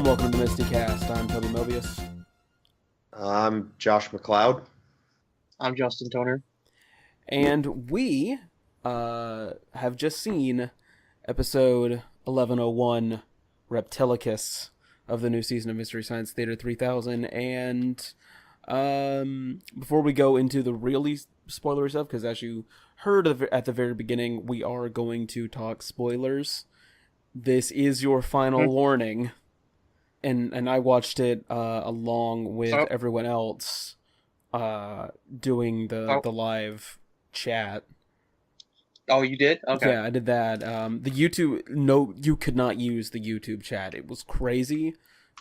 and welcome to the MSTieCast. I'm Toby Mobius. I'm Josh McLeod. I'm Justin Toner. And we have just seen episode 1101, Reptilicus, of the new season of Mystery Science Theater 3000. And before we go into the really spoilery stuff, because as you heard at the very beginning, we are going to talk spoilers. This is your final warning. And I watched it along with everyone else doing the live chat. Oh, you did? Okay. Yeah, I did that. The YouTube, no, you could not use the YouTube chat. It was crazy.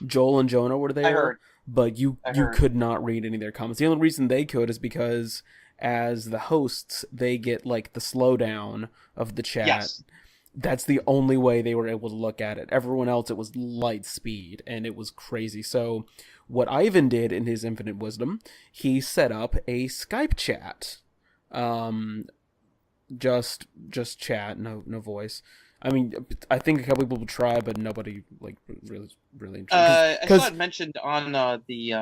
Joel and Jonah were there, I heard. But you could not read any of their comments. The only reason they could is because as the hosts, they get like the slowdown of the chat. Yes. That's the only way they were able to look at it. Everyone else, it was light speed, and it was crazy. So what Ivan did in his infinite wisdom, he set up a Skype chat. Just chat, no voice. I mean, I think a couple people tried, but nobody like really interested. I saw it mentioned on the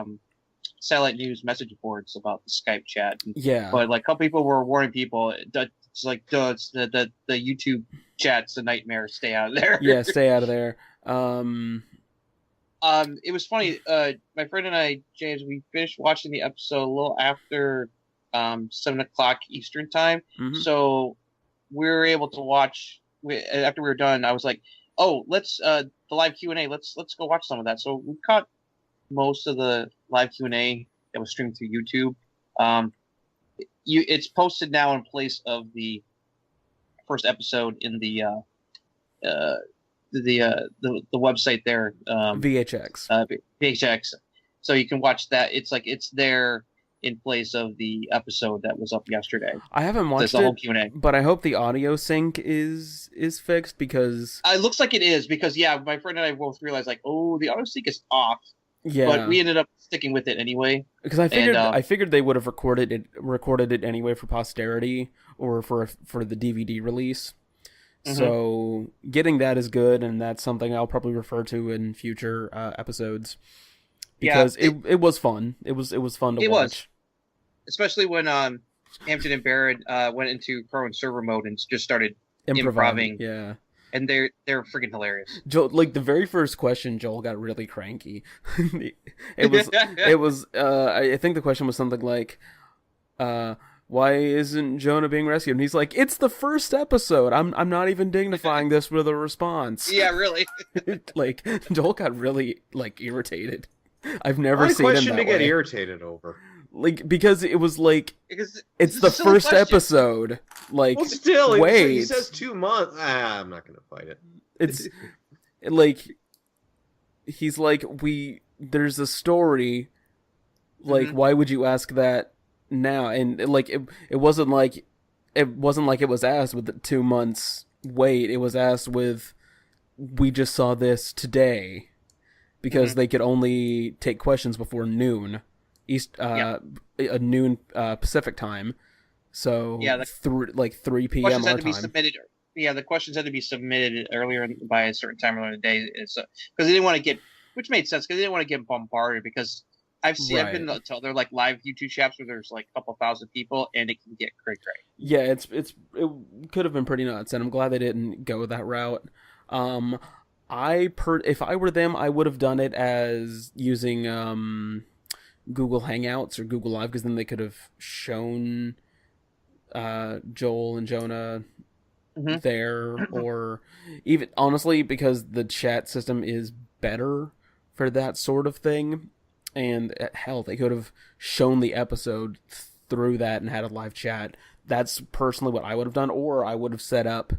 satellite news message boards about the Skype chat. Yeah. But like a couple people were warning people that it's like the YouTube chat's a nightmare. Stay out of there. Yeah, stay out of there. It was funny. My friend and I, James, we finished watching the episode a little after 7:00 Eastern time. Mm-hmm. So we were able to watch. After we were done, I was like, "Oh, let's the live Q&A. Let's go watch some of that." So we caught most of the live Q&A that was streamed through YouTube. It's posted now in place of the first episode in the website there. VHX. VHX. So you can watch that. It's there in place of the episode that was up yesterday. I haven't watched the whole it, Q&A. but I hope the audio sync is fixed because It looks like it is because my friend and I both realized the audio sync is off. Yeah, but we ended up sticking with it anyway. Because I figured they would have recorded it anyway for posterity or for the DVD release. Mm-hmm. So getting that is good, and that's something I'll probably refer to in future episodes. Because it was fun. It was fun to watch. It was. Especially when Hampton and Barrett went into pro and server mode and just started improvising. Yeah. And they're freaking hilarious. Joel, like the very first question, Joel got really cranky. it was I think the question was something like why isn't Jonah being rescued? And he's like, it's the first episode. I'm not even dignifying this with a response. Yeah, really. Like Joel got really irritated. I've never seen him that to get irritated over. Like, because it was like, it's the first episode. Like, well, still, wait. He says 2 months. I'm not going to fight it. It's like, he's like, there's a story. Like, why would you ask that now? And like, it wasn't like it was asked with the 2 months wait. It was asked with, we just saw this today. Because they could only take questions before noon, noon Pacific time. So 3 p.m. our time. The questions had to be submitted earlier by a certain time of the day. Because they didn't want to get, which made sense because they didn't want to get bombarded. Because I've been to other live YouTube chats where there's a couple thousand people and it can get cray. Yeah, it could have been pretty nuts, and I'm glad they didn't go that route. If I were them, I would have done it as using Google Hangouts or Google Live, because then they could have shown Joel and Jonah there, or even honestly, because the chat system is better for that sort of thing. And hell, they could have shown the episode through that and had a live chat. That's personally what I would have done, or I would have set up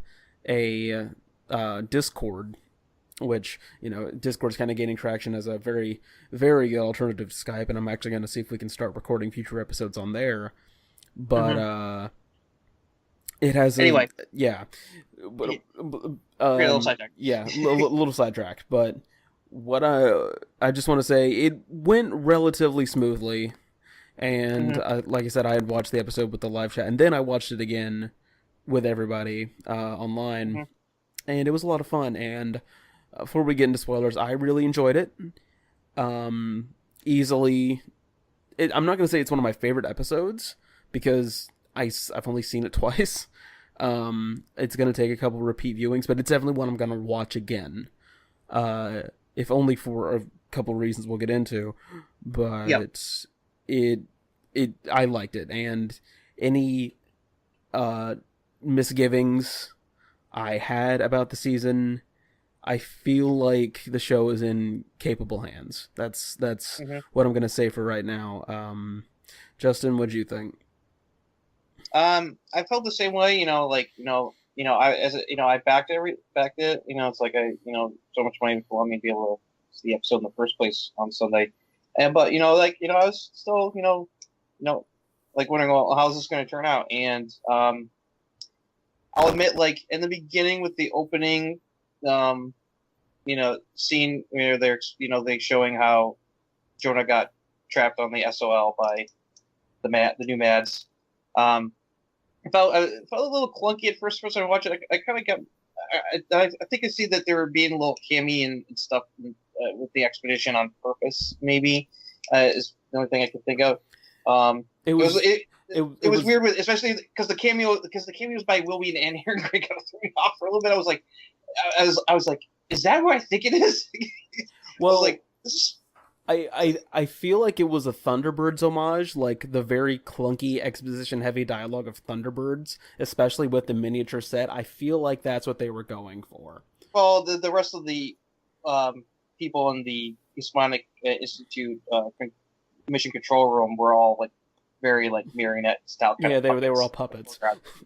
a Discord. Which, Discord's kind of gaining traction as a very, very good alternative to Skype, and I'm actually going to see if we can start recording future episodes on there. But, it has anyway. Yeah. But, a little sidetracked. Yeah, little sidetracked. But what I just want to say, it went relatively smoothly. And, like I said, I had watched the episode with the live chat, and then I watched it again with everybody online. And it was a lot of fun, and before we get into spoilers, I really enjoyed it. Easily, I'm not gonna say it's one of my favorite episodes because I've only seen it twice. It's gonna take a couple repeat viewings, but it's definitely one I'm gonna watch again. If only for a couple reasons we'll get into, but Yep. I liked it, and any misgivings I had about the season, I feel like the show is in capable hands. That's what I'm gonna say for right now. Justin, what do you think? I felt the same way. I backed it. It's like so much money for me to be able to see the episode in the first place on Sunday, but I was still like wondering, well, how's this going to turn out? And I'll admit, like in the beginning with the opening, scene where they showing how Jonah got trapped on the SOL by the new Mads. I felt a little clunky at first when I watched it. I kind of got. I think I see that they were being a little cammy and stuff with the expedition on purpose. Maybe is the only thing I could think of. It was weird, especially because the cameos by Will Wheaton and Aaron Gray kind of threw me off for a little bit. I was like, is that who I think it is? Well, I was like, this is. I feel like it was a Thunderbirds homage, like the very clunky exposition-heavy dialogue of Thunderbirds, especially with the miniature set. I feel like that's what they were going for. Well, the rest of the people in the Islamic Institute mission control room were all like very like marionette style. Yeah, they were all puppets.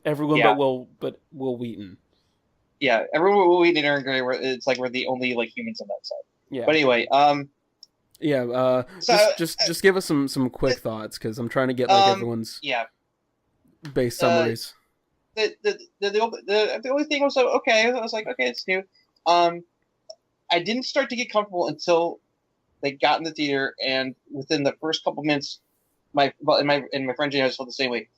Everyone but Will Wheaton. Yeah, everyone but Will Wheaton and Aaron Gray we're the only like humans on that side. Yeah. But anyway, yeah, just give us some quick thoughts because I'm trying to get like everyone's base summaries. The only thing was okay. I was like, okay, it's new. I didn't start to get comfortable until they got in the theater, and within the first couple minutes, my friend Jane felt the same way.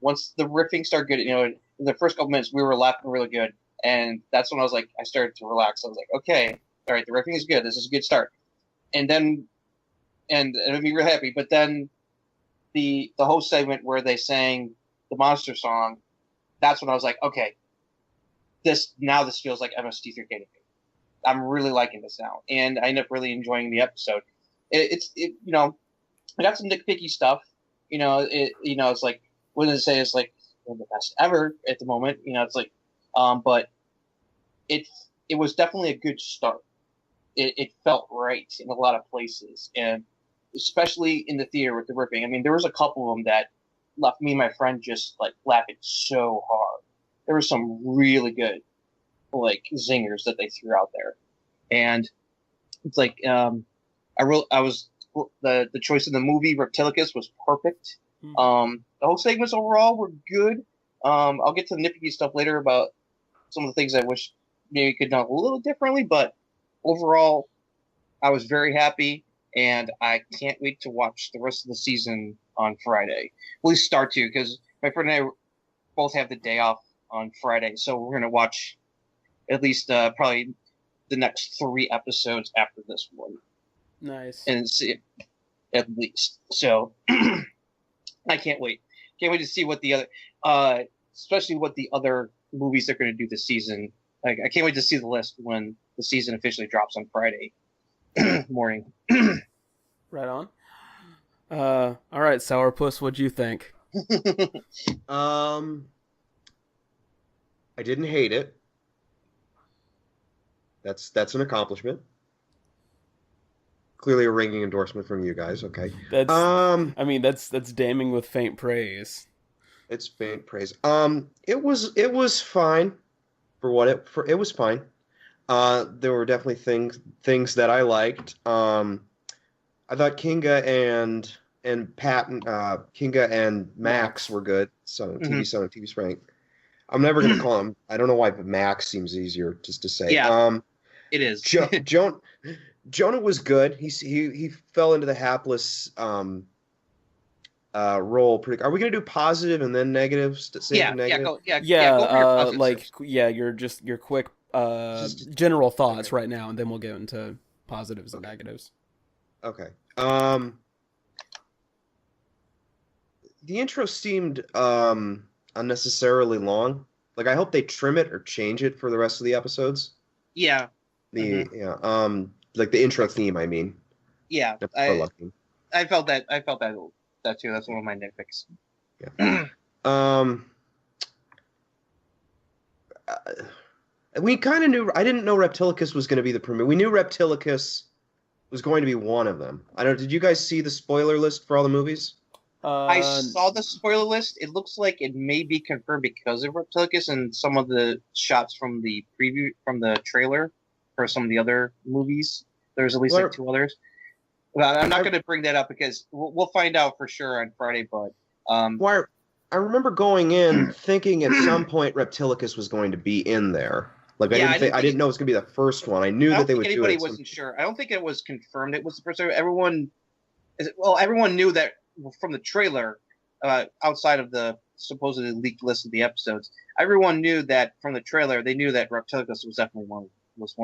Once the riffing started good, in the first couple minutes we were laughing really good, and that's when I was like, I started to relax. I was like, okay, all right, the riffing is good. This is a good start. And then, and it made me real happy. But then, the whole segment where they sang the monster song, that's when I was like, okay, this feels like MST3K to me. I'm really liking this now, and I end up really enjoying the episode. I got some nitpicky stuff. It's like, what did it say? It's like one of the best ever at the moment. It's like, but it was definitely a good start. It felt right in a lot of places, and especially in the theater with the ripping. I mean, there was a couple of them that left me and my friend just like laughing so hard. There were some really good like zingers that they threw out there, and it's like the choice of the movie Reptilicus was perfect. The whole segments overall were good. I'll get to the nitpicky stuff later about some of the things I wish maybe could done a little differently, but overall, I was very happy, and I can't wait to watch the rest of the season on Friday. At least start to, because my friend and I both have the day off on Friday, so we're going to watch at least probably the next 3 episodes after this one. Nice. And see it, at least. So, I can't wait. Can't wait to see what the other, especially what the other movies they're going to do this season. I can't wait to see the list when the season officially drops on Friday morning. Right on. All right, Sourpuss, what'd you think? I didn't hate it. That's an accomplishment. Clearly a ringing endorsement from you guys. Okay. That's damning with faint praise. It's faint praise. It was fine it was fine. There were definitely things that I liked. I thought Kinga and Patton, Kinga and Max were good. Son of TV Spring. I'm never gonna call him. I don't know why, but Max seems easier just to say. Yeah, it is. Jonah was good. He fell into the hapless role. Pretty. Are we gonna do positive and then negatives? Go for your positive your quick general thoughts right now, and then we'll get into positives and negatives. Okay. The intro seemed unnecessarily long. Like, I hope they trim it or change it for the rest of the episodes. Yeah. Like the intro theme, I mean. Yeah. I felt that too. That's one of my nitpicks. Yeah. We kind of knew. I didn't know Reptilicus was going to be the premier. We knew Reptilicus was going to be one of them. I don't. Did you guys see the spoiler list for all the movies? I saw the spoiler list. It looks like it may be confirmed because of Reptilicus and some of the shots from the preview from the trailer for some of the other movies. There's at least like 2 others. Well, I'm not going to bring that up because we'll find out for sure on Friday. But I remember going in thinking at some point Reptilicus was going to be in there. Like I didn't know it was going to be the first one. I knew that they would do it. Anybody wasn't sure. I don't think it was confirmed. It was the first time. Everyone knew that from the trailer, outside of the supposedly leaked list of the episodes. Everyone knew that from the trailer. They knew that Reptilicus was definitely one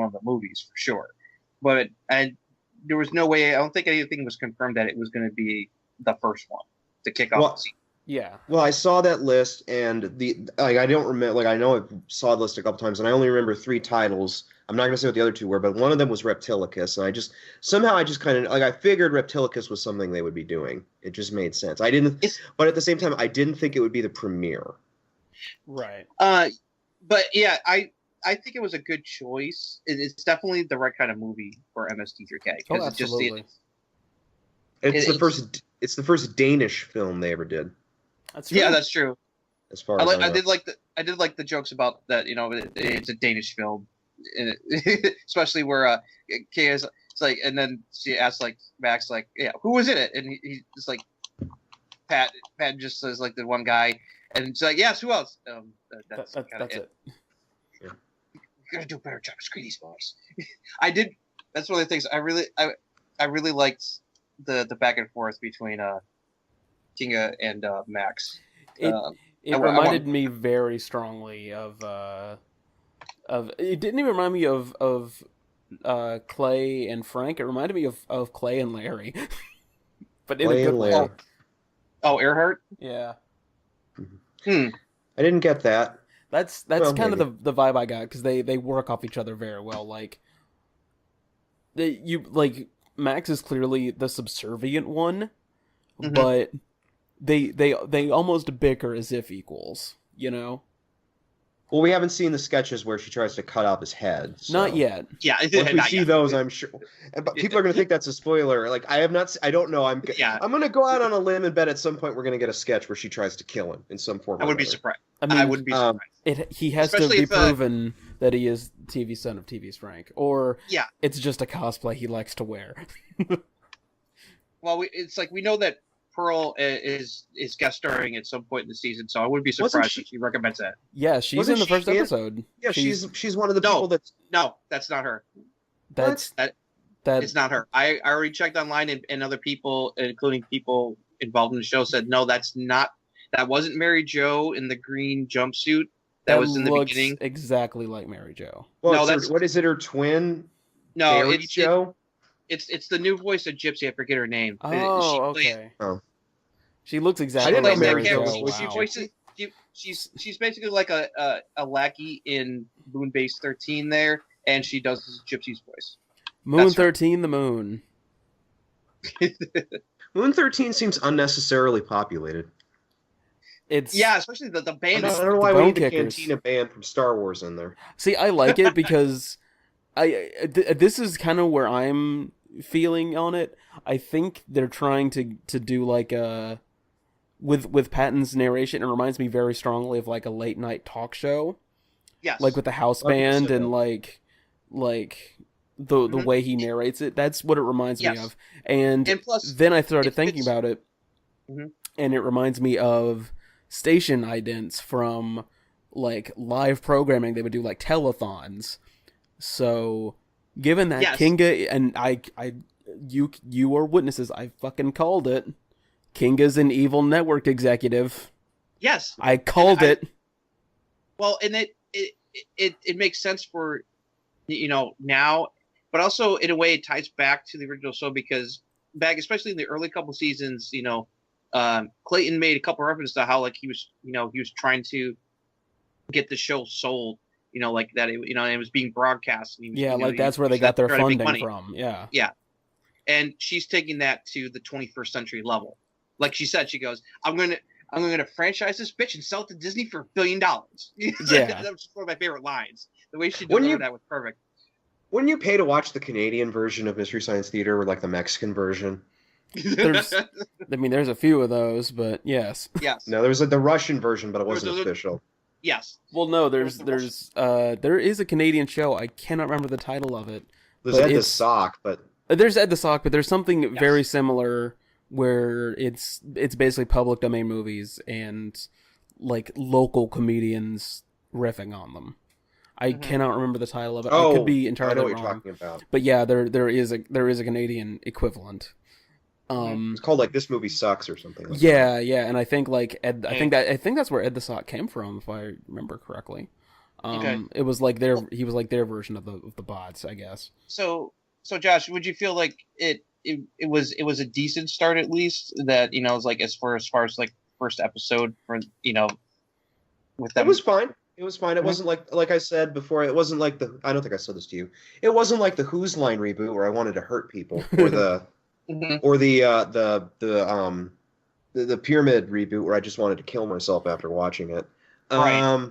of the movies for sure. But there was no way. I don't think anything was confirmed that it was going to be the first one to kick off the season. Yeah. Well, I saw that list, and I don't remember. Like, I know I saw the list a couple times, and I only remember 3 titles. I'm not going to say what the other 2 were, but one of them was Reptilicus, and I just kind of I figured Reptilicus was something they would be doing. It just made sense. But at the same time, I didn't think it would be the premiere. Right. But yeah, I think it was a good choice. It's definitely the right kind of movie for MST3K. Oh, absolutely. It's the first Danish film they ever did. That's true. Yeah, that's true. As far as I did like the jokes about that. It's a Danish film, especially where Kay is. It's like, and then she asks like Max, like, yeah, who was in it? And he's just like, Pat just says like the one guy, and it's like, yes, who else? That's it. Yeah. You gotta do a better job of screening these boys. I did. That's one of the things I really liked the back and forth between Kinga and Max. It reminded me very strongly of it didn't even remind me of Clay and Frank. It reminded me of Clay and Larry. But in a good way. Oh, Earhart? Yeah. I didn't get that. That's kind of the vibe I got, because they work off each other very well. Like Max is clearly the subservient one, but they almost bicker as if equals, you know? Well, we haven't seen the sketches where she tries to cut off his head. So. Not yet. Yeah, once we see those, I'm sure. But people are going to think that's a spoiler. Like, I have not. I don't know. I'm going to go out on a limb and bet at some point we're going to get a sketch where she tries to kill him in some form. I would be surprised. I mean, I wouldn't be surprised. He has Especially to be proven that he is TV's son of TV's Frank, or it's just a cosplay he likes to wear. Well, it's like we know that Pearl is guest starring at some point in the season, so I wouldn't be surprised if she recommends that. Yeah, she's in the first episode. Yeah, she's one of the people that's... No, that's not her. That it's not her. I already checked online, and other people, including people involved in the show, said no, that wasn't Mary Jo in the green jumpsuit. That was in the beginning. Exactly like Mary Jo. Well, no, what is it? Her twin? No, it's Jo. It's the new voice of Gypsy. I forget her name. Okay. She looks exactly like like Mary Jo. Wow. She's basically like a lackey in Moonbase 13 there, and she does Gypsy's voice. Moon 13, the moon. Moon 13 seems unnecessarily populated. Especially the band. I don't know why we need the Cantina band from Star Wars in there. See, I like it because this is kind of where I'm feeling on it. I think they're trying to do like a with Patton's narration. It reminds me very strongly of like a late night talk show. Yes. Like with the house band and like the way he narrates it. That's what it reminds me of. And plus, then I started thinking about it, and it reminds me of station idents from like live programming. They would do like telethons. So given that Kinga and you are witnesses, I fucking called it. Kinga's an evil network executive. Yes, I called it. Well, and it it makes sense for now, but also in a way it ties back to the original show because back, especially in the early couple seasons, Clayton made a couple references to how like he was trying to get the show sold, like that it was being broadcast. And yeah, like that's where they got their funding from. Yeah. Yeah. And she's taking that to the 21st century level. Like she said, she goes, I'm going to franchise this bitch and sell it to Disney for $1 billion. Yeah. That was one of my favorite lines. The way she delivered that was perfect. Wouldn't you pay to watch the Canadian version of Mystery Science Theater or like the Mexican version? There's a few of those, but yes. Yes. No, there was like the Russian version, but it wasn't official. Yes. Well, no, there is a Canadian show. I cannot remember the title of it. There's Ed the Sock, but there's Ed the Sock, but there's something very similar where it's basically public domain movies and like local comedians riffing on them. I cannot remember the title of it. I could be entirely wrong. I know what you're talking about. But yeah, there is a Canadian equivalent. It's called like This Movie Sucks or something. Like that. Yeah, and I think like Ed, I think that's where Ed the Sock came from, if I remember correctly. It was like he was like their version of the bots, I guess. So Josh, would you feel like it was a decent start at least? That it was like as far as like first episode for with them. It was fine. It was fine. It wasn't like I said before. It wasn't like I don't think I said this to you. It wasn't like the Who's Line reboot where I wanted to hurt people, or the or the Pyramid reboot where I just wanted to kill myself after watching it. Right.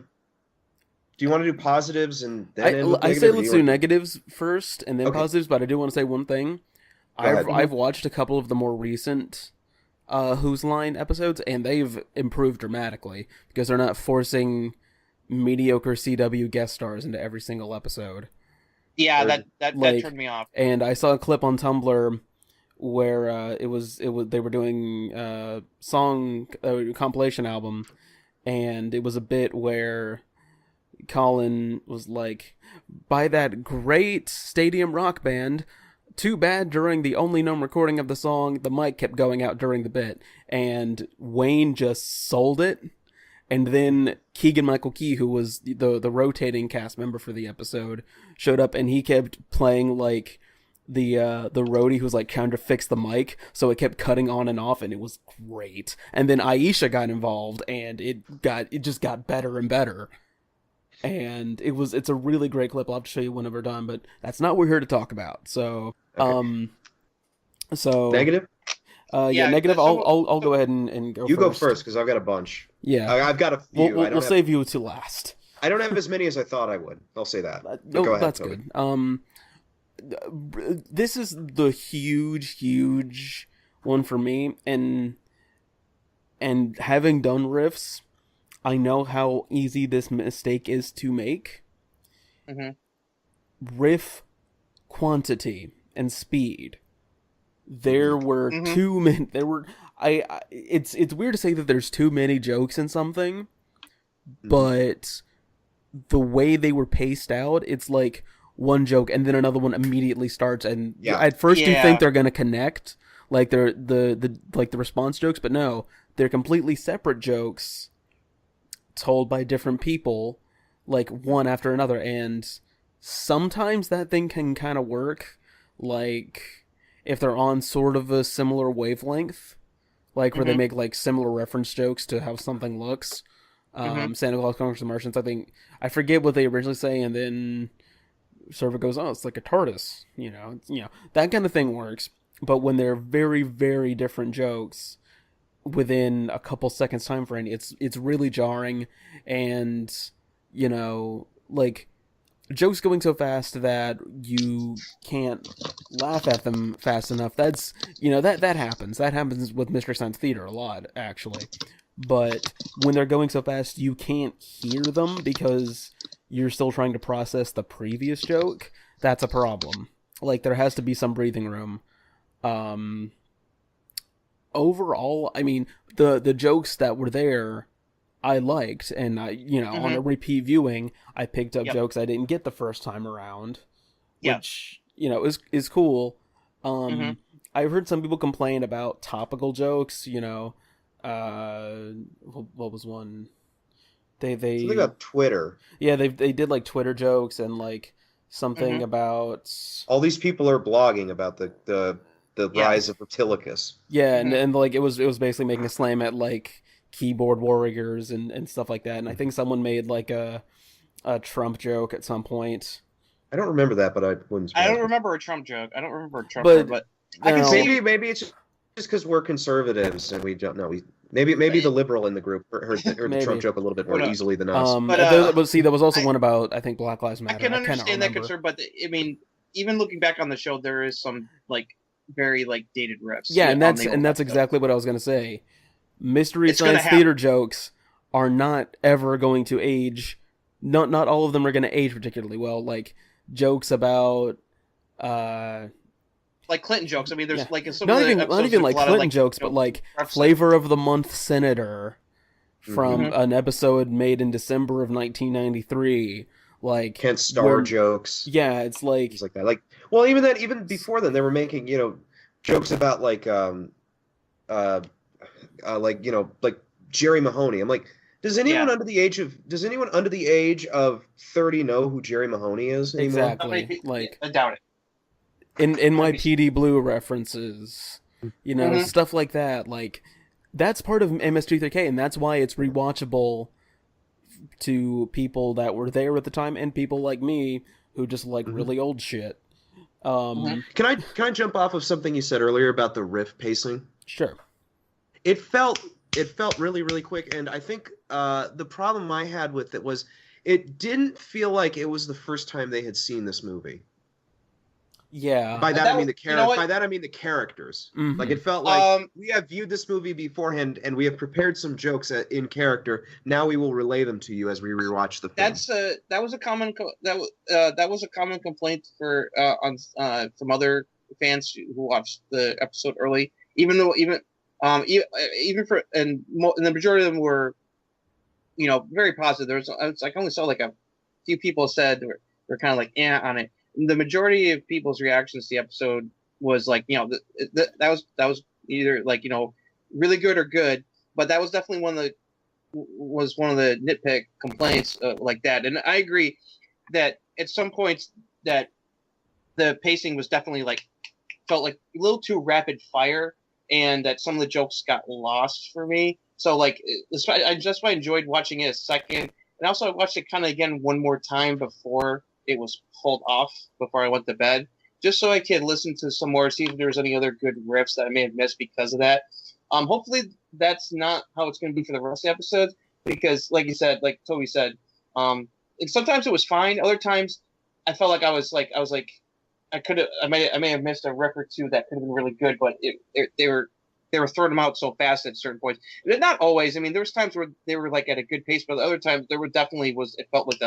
Do you want to do positives and then I say let's do negatives first and then positives, but I do want to say one thing. I've watched a couple of the more recent Who's Line episodes, and they've improved dramatically because they're not forcing mediocre CW guest stars into every single episode. Yeah, that turned me off. And I saw a clip on Tumblr where it was they were doing a compilation album, and it was a bit where Colin was like, by that great stadium rock band, too bad during the only known recording of the song the mic kept going out during the bit, and Wayne just sold it. And then Keegan-Michael Key, who was the rotating cast member for the episode, showed up, and he kept playing like the roadie who's like trying to fix the mic, so it kept cutting on and off, and it was great. And then Aisha got involved, and it just got better and better. And it's a really great clip. I'll have to show you when we're done, but that's not what we're here to talk about. So so negative. Negative. I'll go ahead and go. You go first because I've got a bunch. Yeah, I've got a few. We'll save you to last. I don't have as many as I thought I would. I'll say that. No, go ahead, that's Toby. good. This is the huge one for me, and having done riffs, I know how easy this mistake is to make. Riff quantity and speed. There were too many. It's weird to say that there's too many jokes in something, but the way they were paced out, it's like one joke and then another one immediately starts, and at first you think they're gonna connect, like they're the response jokes, but no, they're completely separate jokes told by different people, like one after another, and sometimes that thing can kind of work, like if they're on sort of a similar wavelength, like where they make like similar reference jokes to how something looks. Santa Claus Conquers the Martians, I forget what they originally say, and then sort of goes, oh, it's like a TARDIS, that kind of thing works. But when they're very, very different jokes within a couple seconds time frame, it's really jarring, and like jokes going so fast that you can't laugh at them fast enough. That's that happens with Mystery Science Theater a lot, actually. But when they're going so fast you can't hear them because you're still trying to process the previous joke. That's a problem. Like, there has to be some breathing room. Overall, I mean, the jokes that were there I liked, and on a repeat viewing, I picked up jokes I didn't get the first time around, which is cool. I've heard some people complain about topical jokes. What was one? Something about Twitter. Yeah, they did like Twitter jokes and like something Mhm. about All these people are blogging about the Yeah. rise of Reptilicus. yeah, Mhm. and like it was basically making a slam at like keyboard warriors and stuff like that. And I think someone made like a Trump joke at some point. I don't remember that, but I wouldn't I surprise don't me. remember a Trump joke. I don't remember a Trump But joke, but I can now- see. Maybe it's just because we're conservatives and we don't know. Maybe the liberal in the group heard the Maybe. Trump joke a little bit more But, easily than us. But, there was also I- one about I think Black Lives I Matter. can cannot understand that remember. concern, but I mean, even looking back on the show, there is some like very like dated riffs. Yeah, and on that's the old episodes. exactly what I was gonna say. Mystery It's gonna Science happen. Theater jokes are not ever going to age. Not all of them are going to age particularly well. Like jokes about, like Clinton jokes. I mean, there's Yeah. like in some not of the even episodes, there's like a lot Clinton of, jokes, you know, but like references. flavor of the month senator from Mhm. an episode made in December of 1993. Like Kent Starr where- jokes, Yeah, it's like things like that. Like, well, even before then, they were making jokes about like like Jerry Mahoney. I'm like, does anyone Yeah. under the age of 30 know who Jerry Mahoney is anymore? exactly like I doubt it. in my Maybe. PD Blue references, Mhm. stuff like that. Like that's part of MST3K, and that's why it's rewatchable to people that were there at the time and people like me who just like really old shit. Mhm. Can I jump off of something you said earlier about the riff pacing? Sure. It felt really, really quick, and I think the problem I had with it was it didn't feel like it was the first time they had seen this movie. Yeah. By that that I mean was- the you know what? By that I mean the characters. Mhm. Like it felt like Um, we have viewed this movie beforehand, and we have prepared some jokes in character. Now we will relay them to you as we rewatch the film. that was a common that was a common complaint for on from other fans who watched the episode early. Even for and the majority of them were very positive. There was I only saw like a few people said were kind of like on it. The majority of people's reactions to the episode was like that was either like really good or good, but that was definitely one of the nitpick complaints like that. And I agree that at some points that the pacing was definitely felt like a little too rapid fire, and that some of the jokes got lost for me. So I enjoyed watching it a second, and also I watched it kind of again one more time before it was pulled off, before I went to bed, just so I could listen to some more, see if there was any other good riffs that I may have missed because of that. Hopefully that's not how it's going to be for the rest of the episodes, because like you said, like Toby said, sometimes it was fine. Other times I felt like I may have missed a riff or two that could have been really good, but they were throwing them out so fast at certain points. Not always. I mean, there was times where they were like at a good pace, but other times there were definitely it felt like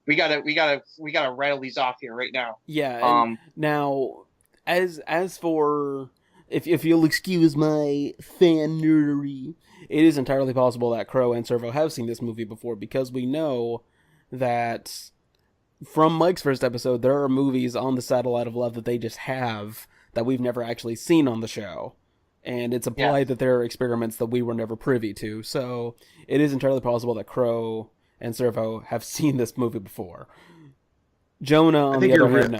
we gotta rattle these off here right now. Yeah. And now, as for if you'll excuse my fan nerdery, it is entirely possible that Crow and Servo have seen this movie before, because we know that from Mike's first episode, there are movies on the Satellite of Love that they just have that we've never actually seen on the show. And it's implied that there are experiments that we were never privy to. So it is entirely possible that Crow and Servo have seen this movie before. Jonah, on the other hand, no.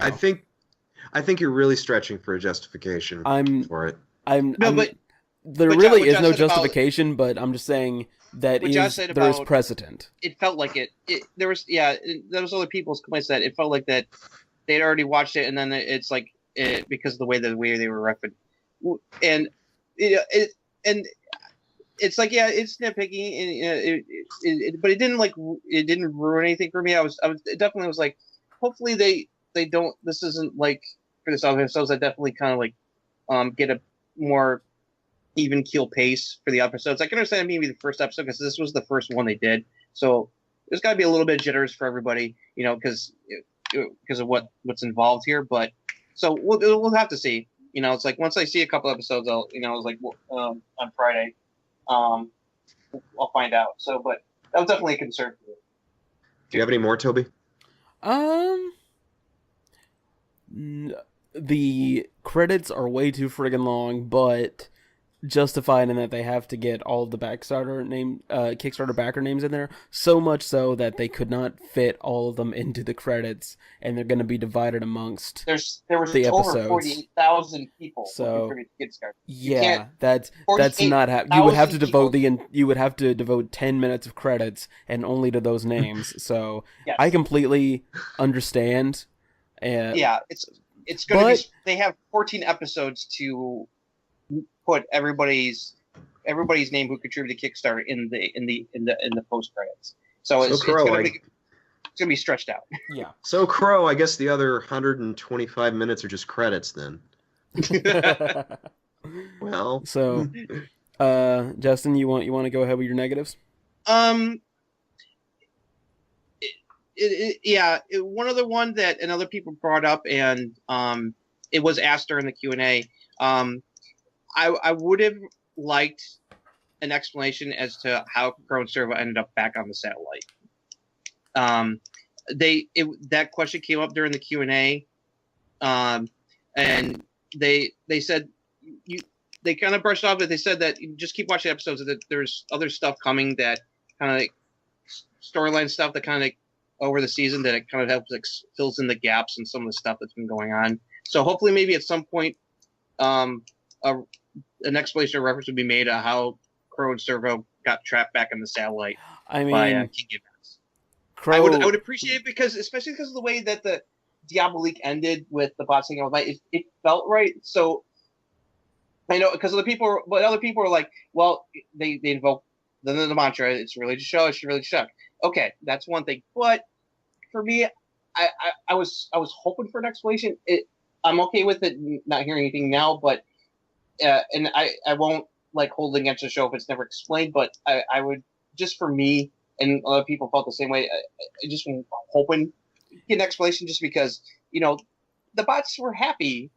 I think you're really stretching for a justification for it. There but really what is Josh no said about- justification, but I'm just saying that What Josh said there is about- precedent. It felt like there was other people's complaints that it felt like that they'd already watched it, and then it's like because of the way they were referenced, and it's like it's nitpicky, but it didn't ruin anything for me. It definitely was like, hopefully they don't. This isn't like for themselves. I definitely kind of like get a more even keel pace for the episodes. I can understand maybe the first episode because this was the first one they did, so there's got to be a little bit of jitters for everybody, because of what's involved here. But so we'll have to see. It's like once I see a couple episodes, I'll on Friday, I'll find out. So, but that was definitely a concern for me. Do you have any more, Toby? The credits are way too friggin' long, but justified in that they have to get all of the Kickstarter backer names in there, so much so that they could not fit all of them into the credits, and they're going to be divided amongst There was the over episodes. 48,000 people So looking for Kickstarter. yeah, that's not you would have to devote you would have to devote 10 minutes of credits and only to those names. So Yes. I completely understand. And Yeah, it's going to be. They have 14 episodes to put everybody's name who contributed to Kickstarter in the post credits. So it's going to be stretched out. Yeah. So Crow, I guess the other 125 minutes are just credits then. Well, so Justin, you want to go ahead with your negatives? One other one that other people brought up, and it was asked during the Q&A. I would have liked an explanation as to how Crow and Servo ended up back on the satellite. That question came up during the Q&A, and they said they kind of brushed off it. They said that you just keep watching episodes, that there's other stuff coming, that kind of storyline stuff that kind of over the season, that it kind of helps fills in the gaps and some of the stuff that's been going on. So hopefully maybe at some point an explanation or reference would be made of how Crow and Servo got trapped back in the satellite by King Gibbons. I would appreciate it, especially because of the way that the Diabolique ended with the bot singing all night. It felt right. So I know, because other people are like, well, they invoke the mantra, it's really to show, it's really to show. Okay, that's one thing. But for me, I was hoping for an explanation. I'm okay with it not hearing anything now, but and I won't hold against the show if it's never explained. But I would, just for me, and other people felt the same way, I just hoping to get an explanation, just because the bots were happy.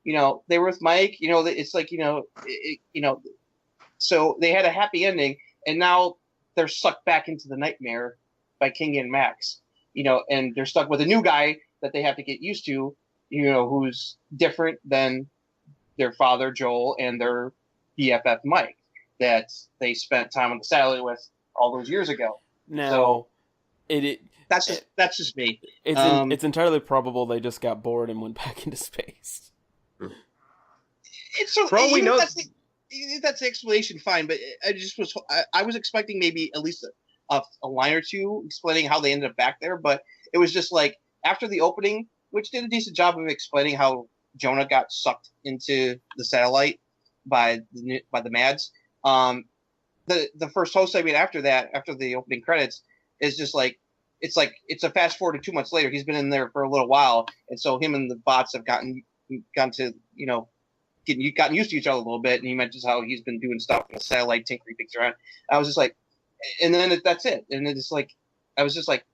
They were with Mike. It's like so they had a happy ending, and now they're sucked back into the nightmare by King and Max. And they're stuck with a new guy that they have to get used to, who's different than their father, Joel, and their BFF, Mike, that they spent time on the satellite with all those years ago. Now, that's just me. It's entirely probable they just got bored and went back into space. It's so, for all we know, that's the explanation, fine. But I was expecting maybe at least a line or two explaining how they ended up back there. But it was just like, after the opening, which did a decent job of explaining how Jonah got sucked into the satellite by the Mads. The first whole segment after that, after the opening credits, is just it's a fast forward to 2 months later. He's been in there for a little while, and so him and the bots have gotten to gotten used to each other a little bit. And he mentions how he's been doing stuff on the satellite, tinkering things around. I was just like, and then that's it. And it's like, I was just like,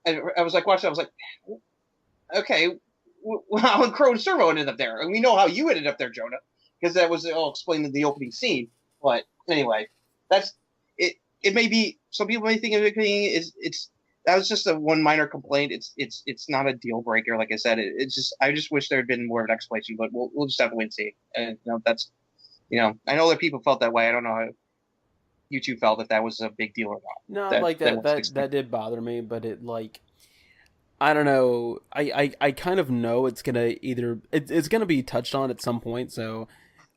I was like watching. I was like, okay, how Crow and Servo ended up there, and we know how you ended up there, Jonah, because that was all explained in the opening scene. But anyway, that's it. It may be, some people may think that was just a one minor complaint. It's not a deal breaker, like I said. I just wish there had been more of an explanation, but we'll just have to wait and see. And that's I know that people felt that way. I don't know how you two felt, if that was a big deal or not. No, that did bother me, but it I don't know. I kind of know it's gonna it's gonna be touched on at some point, so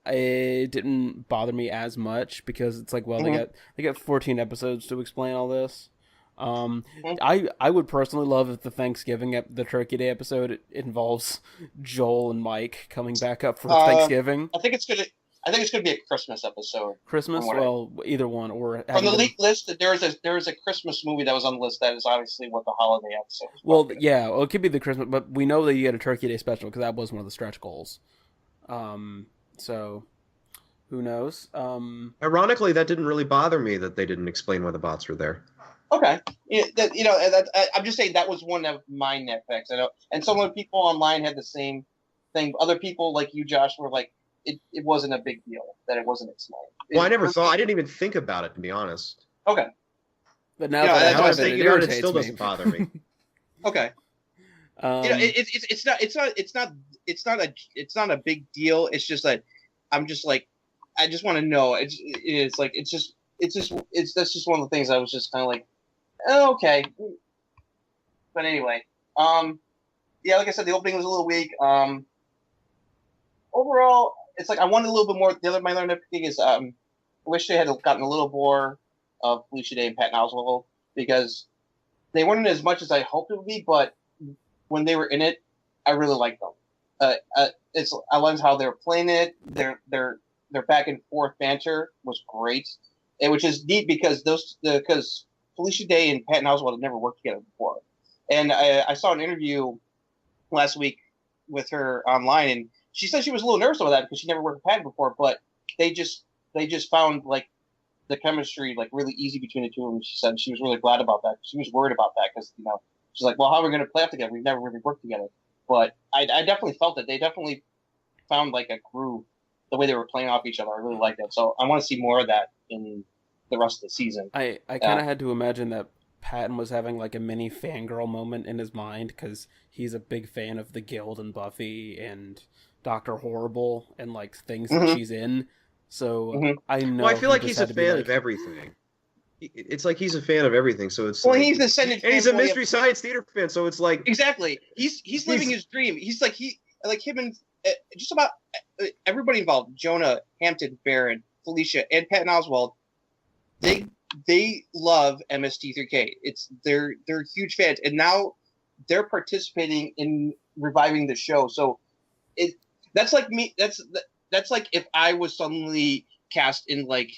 it didn't bother me as much, because it's like, well, they got 14 episodes to explain all this. I would personally love if the Turkey Day episode involves Joel and Mike coming back up for Thanksgiving. I think it's gonna be a Christmas episode. Christmas? Well, either one, or from the leaked list, there is a Christmas movie that was on the list that is obviously what the holiday episode is. Well, yeah, it could be the Christmas, but we know that you get a Turkey Day special, because that was one of the stretch goals. So who knows? Ironically, that didn't really bother me that they didn't explain why the bots were there. Okay, I'm just saying that was one of my nitpicks. I know, and some of the people online had the same thing. Other people, like you, Josh, were like, it wasn't a big deal that it wasn't explained. Well, I didn't even think about it, to be honest. Okay, but now that I think about it, still doesn't bother me. Okay. It's not a big deal. It's just that I'm just like, I just want to know. That's just one of the things I was just kind of like, oh, okay. But anyway, yeah, like I said, the opening was a little weak. Overall, it's like I wanted a little bit more. The other my other nitpicking is I wish they had gotten a little more of Felicia Day and Patton Oswalt because they weren't as much as I hoped it would be. But when they were in it, I really liked them. I loved how they were playing it. Their back and forth banter was great, and which is neat because because Felicia Day and Patton Oswalt had never worked together before. And I saw an interview last week with her online, and she said she was a little nervous about that because she never worked with Patton before. But they just found like the chemistry like really easy between the two of them. She said she was really glad about that. She was worried about that because she's like, well, how are we going to play off together? We've never really worked together. But I definitely felt that they definitely found like a groove the way they were playing off each other. I really liked that. So I want to see more of that in the rest of the season. I kind of had to imagine that Patton was having like a mini fangirl moment in his mind because he's a big fan of the Guild and Buffy and Dr. Horrible and like things that she's in. So I know. Well, I feel like he's a fan of everything. It's like he's a fan of everything, so it's like, he's ascended, and he's a Mystery Science Theater fan, so it's like exactly he's living his dream. He's like him and just about everybody involved: Jonah, Hampton, Barron, Felicia, and Patton Oswalt. They love MST3K. They're huge fans, and now they're participating in reviving the show. So that's like me. That's like if I was suddenly cast in like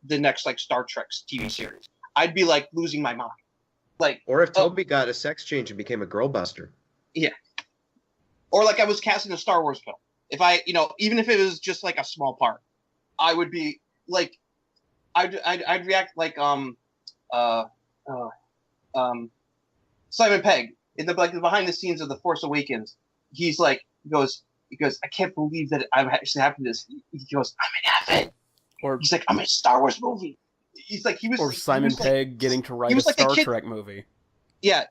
the next like Star Trek TV series, I'd be like losing my mind. Like, or if Toby got a sex change and became a girl buster. Yeah. Or like I was cast in a Star Wars film. If I, even if it was just like a small part, I would be like, I'd react like Simon Pegg in the behind the scenes of The Force Awakens. He goes, I can't believe that I'm actually having this. He goes, I'm in heaven. Or he's like, I'm in a Star Wars movie. He's like, or Simon Pegg getting to write a Star Trek movie. Yeah,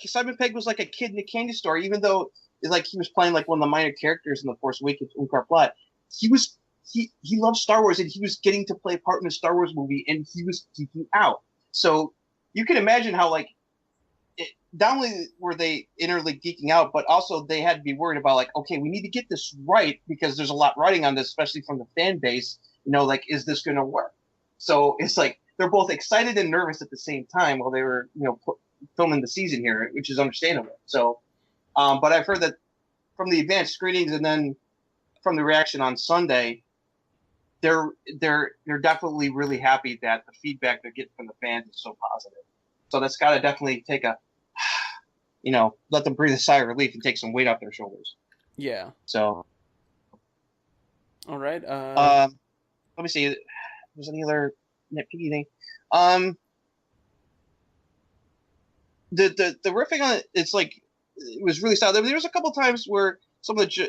Simon Pegg was like a kid in a candy store, even though like he was playing like one of the minor characters in The Force Awakens, Unkar Plot. He loved Star Wars, and he was getting to play a part in a Star Wars movie, and he was geeking out. So you can imagine how not only were they innerly geeking out, but also they had to be worried about like, okay, we need to get this right because there's a lot riding on this, especially from the fan base. Like, is this going to work? So it's like they're both excited and nervous at the same time while they were, filming the season here, which is understandable. So, but I've heard that from the advanced screenings and then from the reaction on Sunday, they're definitely really happy that the feedback they're getting from the fans is so positive. So that's got to definitely take a, let them breathe a sigh of relief and take some weight off their shoulders. Yeah. So. All right. Let me see. There's any other nitpicky thing. The riffing on it, it's like it was really solid. There was a couple times where some parts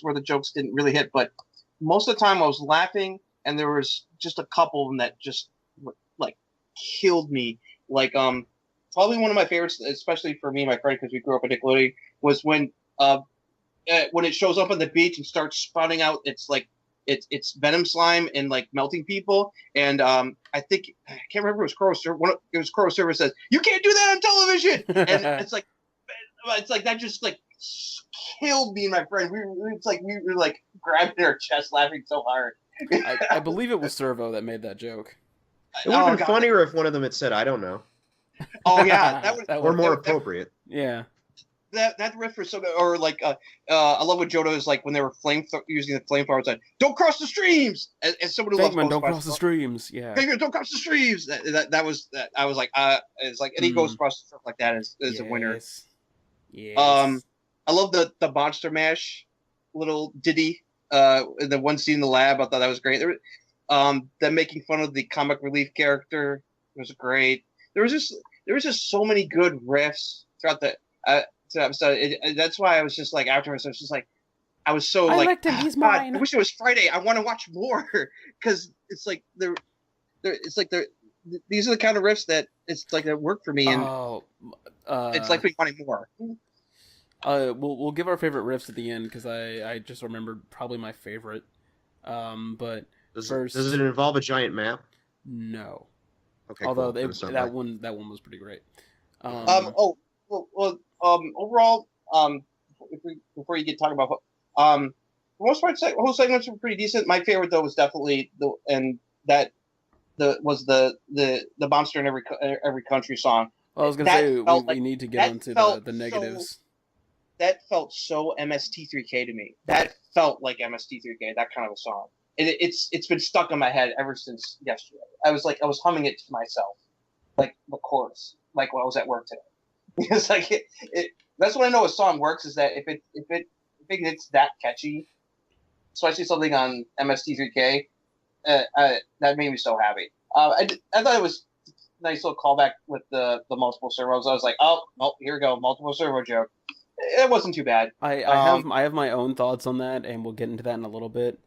where the jokes didn't really hit, but most of the time I was laughing, and there was just a couple of them that just like killed me. Like probably one of my favorites, especially for me and my friend because we grew up in Nickelodeon, was when it shows up on the beach and starts spouting out. It's venom slime and like melting people, and I can't remember if it was Crow Server says you can't do that on television, and it's like that just like killed me and my friend. We were like grabbing our chest laughing so hard. I believe it was Servo that made that joke. It would have been funnier if one of them had said, "I don't know." Oh yeah, that would or more appropriate. Yeah. That riff was so good. Or like, I love what Jodo is like when they were using the flamethrower. It's like, "Don't cross the streams!" And someone who loves don't cross the streams. Yeah. Figment, don't cross the streams. That was I was like, it's like any Ghostbusters stuff like that is a winner. Yes. I love the Monster Mash little ditty. The one scene in the lab, I thought that was great. Them making fun of the comic relief character was great. There was just so many good riffs throughout the. That's why I was just like afterwards. I was just like, I was so like, liked him. He's mine. I wish it was Friday. I want to watch more because it's like these are the kind of riffs that it's like that work for me, and it's like we wanted more. We'll give our favorite riffs at the end because I just remembered probably my favorite. But Does first, it involve a giant map? no. Okay, Although cool. that one was pretty great. Overall, before you get talking about, for the most part, whole segments were pretty decent. My favorite though was definitely the Monster in every country song. Well, I was gonna say we need to get onto the negatives. That felt so MST3K to me. That felt like MST3K, that kind of a song. It's been stuck in my head ever since yesterday. I was humming it to myself, like the chorus, like when I was at work today. Because like that's when I know a song works, is that if it's that catchy, especially something on MST3K, that made me so happy. I thought it was a nice little callback with the multiple servos. I was like, oh, here we go, multiple servo joke. It wasn't too bad. I have my own thoughts on that, and we'll get into that in a little bit.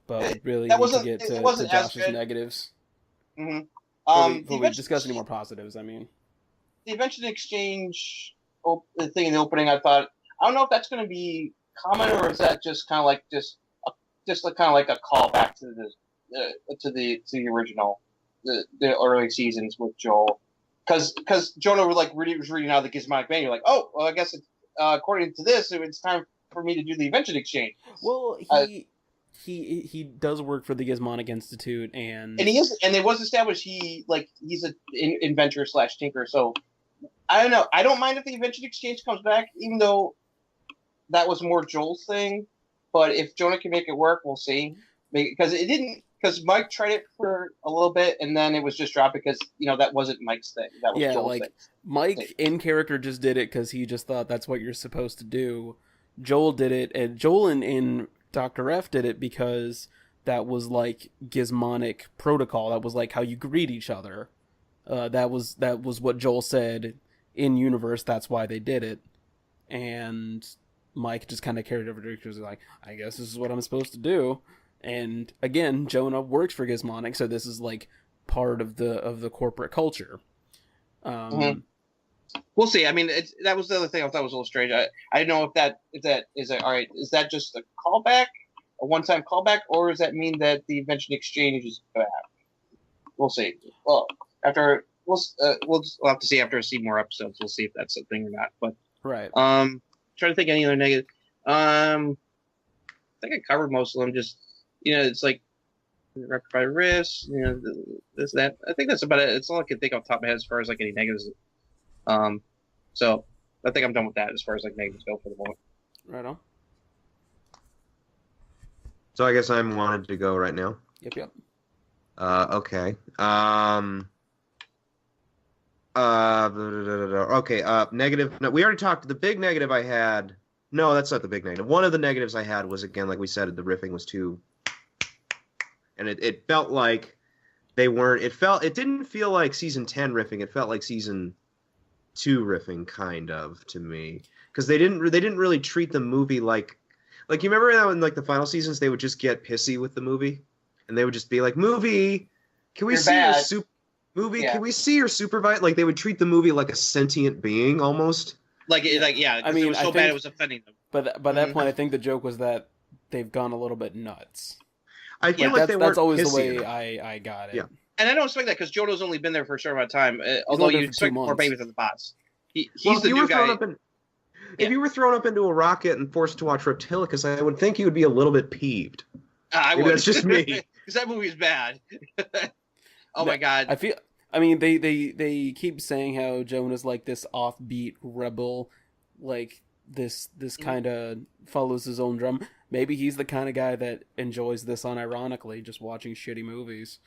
But we really need to get to Josh's negatives. Mm-hmm. Before we discuss any more positives, I mean. The Invention Exchange thing in the opening, I thought, I don't know if that's going to be common, or is that just kind of like kind of like a callback to the original, the early seasons with Joel, because Jonah was reading out of the Gizmonic manual, like, oh, well, I guess according to this, it's time for me to do the Invention Exchange. Well, he does work for the Gizmonic Institute, and it was established he's an inventor / tinker. So I don't know. I don't mind if the Invention Exchange comes back, even though that was more Joel's thing. But if Jonah can make it work, we'll see. Because it didn't. Because Mike tried it for a little bit, and then it was just dropped because that wasn't Mike's thing. That was Joel's thing. Mike in character just did it because he just thought that's what you're supposed to do. Joel did it, and Joel in Dr. F did it because that was like Gizmonic protocol. That was like how you greet each other. That was what Joel said in universe. That's why they did it. And Mike just kind of carried over to it because like, I guess this is what I'm supposed to do. And again, Jonah works for Gizmonic, so this is like part of the corporate culture. Mm-hmm. We'll see. I mean, that was the other thing I thought was a little strange. I didn't know if that is all right. Is that just a callback, a one-time callback, or does that mean that the Invention Exchange is back? We'll see. Well, we'll have to see after I see more episodes. We'll see if that's a thing or not. But right. Trying to think any other negative. I think I covered most of them. Just it's like rectify risks. This that. I think that's about it. It's all I can think off the top of my head as far as like any negatives. So I think I'm done with that as far as like negatives go for the moment. Right on. So I guess I'm wanted to go right now. Yep. Okay. Okay. Negative. No, we already talked. The big negative I had. No, that's not the big negative. One of the negatives I had was, again, like we said, the riffing was too. And it felt like they weren't. It didn't feel like season 10 riffing. It felt like season 2 riffing, kind of, to me, because they didn't really treat the movie like you remember how in like the final seasons they would just get pissy with the movie, and they would just be like, movie, can we see your movie? Yeah. Can we see your supervisor? Like they would treat the movie like a sentient being almost. I mean, it was so bad it was offending them. But by that point, I think the joke was that they've gone a little bit nuts. I feel like that's always the way I got it. Yeah. And I don't expect that because Jodo's only been there for a short amount of time. Although you expect more babies than the bots. He's the new guy. If you were thrown up into a rocket and forced to watch Reptilicus, I would think you would be a little bit peeved. Maybe that's just me. Because that movie is bad. My God. I mean, they keep saying how Jonah's like this offbeat rebel, like this kind of follows his own drum. Maybe he's the kind of guy that enjoys this unironically, just watching shitty movies.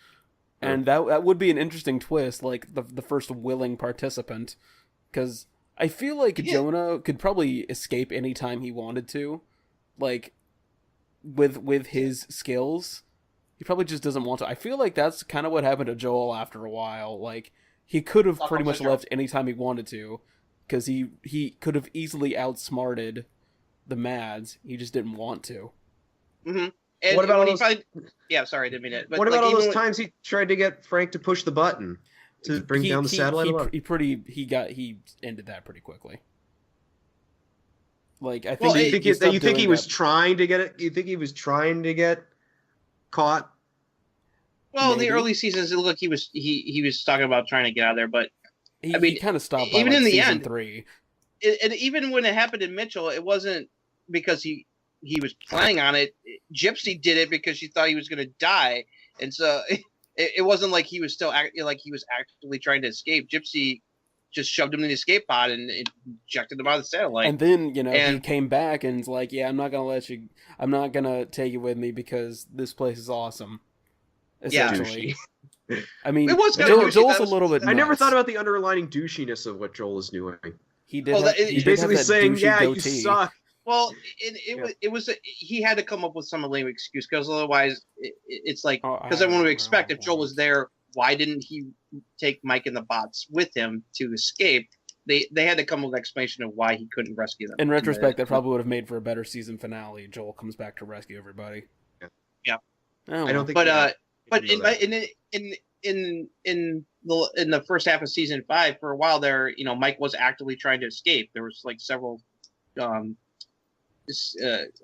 And that would be an interesting twist, like the first willing participant, because I feel like Jonah could probably escape anytime he wanted to, like with his skills. He probably just doesn't want to. I feel like that's kind of what happened to Joel after a while. Like he could have pretty much left anytime he wanted to, because he could have easily outsmarted the Mads. He just didn't want to. Mm-hmm. And what about all those? Yeah, sorry, I didn't mean it. But what about all those times he tried to get Frank to push the button to bring down the satellite? He ended that pretty quickly. Like I think. You think he was trying to get it? You think he was trying to get caught. Well, in the Maybe. early seasons, it looked like he was talking about trying to get out of there, but He, I mean, he kind of stopped by even like in the season end, 3. and even when it happened in Mitchell, it wasn't because he was planning on it. Gypsy did it because she thought he was going to die, and so it wasn't like he was still like he was actively trying to escape. Gypsy just shoved him in the escape pod and ejected him out of the satellite. And then, he came back and was like, yeah, I'm not going to take you with me because this place is awesome. Essentially. Yeah. I mean, it was kind of Joel's a little bit I never nuts. thought about the underlining douchiness of what Joel is doing. He did. He's basically saying, "Yeah, you suck." Well, it was he had to come up with some lame excuse because otherwise it's like because everyone would expect if Joel was there, why didn't he take Mike and the bots with him to escape? They had to come up with an explanation of why he couldn't rescue them. In retrospect, that probably would have made for a better season finale. Joel comes back to rescue everybody. Yeah. Oh, I don't think. But in the first half of season 5, for a while there, Mike was actively trying to escape. There was like several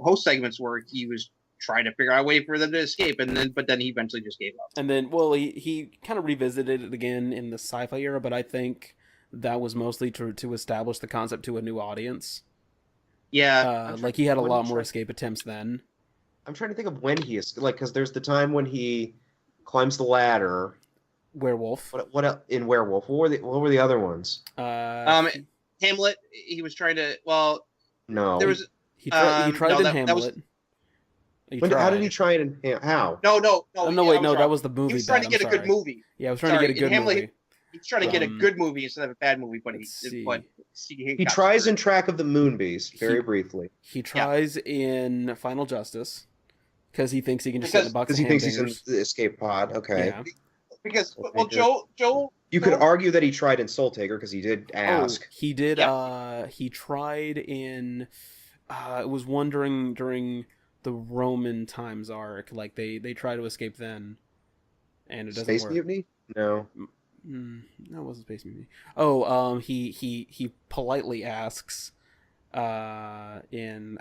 host segments where he was trying to figure out a way for them to escape, but then he eventually just gave up. And then, he kind of revisited it again in the sci-fi era, but I think that was mostly to establish the concept to a new audience. Yeah, like he had a lot more escape attempts then. I'm trying to think of when he is because there's the time when he climbs the ladder. Werewolf. What in Werewolf? What were the other ones? Hamlet. He was trying to. Well, no. There was. He tried in Hamlet. How did he try it in how? No. That was the movie. He was trying to get a good movie. Yeah, I was trying to get a good movie. He's trying to get a good movie instead of a bad movie, but he tries in Track of the Moonbees very briefly. He tries in Final Justice because he thinks he can just sit in the box. Because he thinks he's in the escape pod. Okay. Yeah. Because Joel. You could argue that he tried in Soul Taker because he did ask. Oh, he did. Yeah. He tried in. It was one during the Roman times arc. Like they try to escape then, and it doesn't Space work. Mutiny? No. No, it wasn't Space Mutiny. Oh, he politely asks, in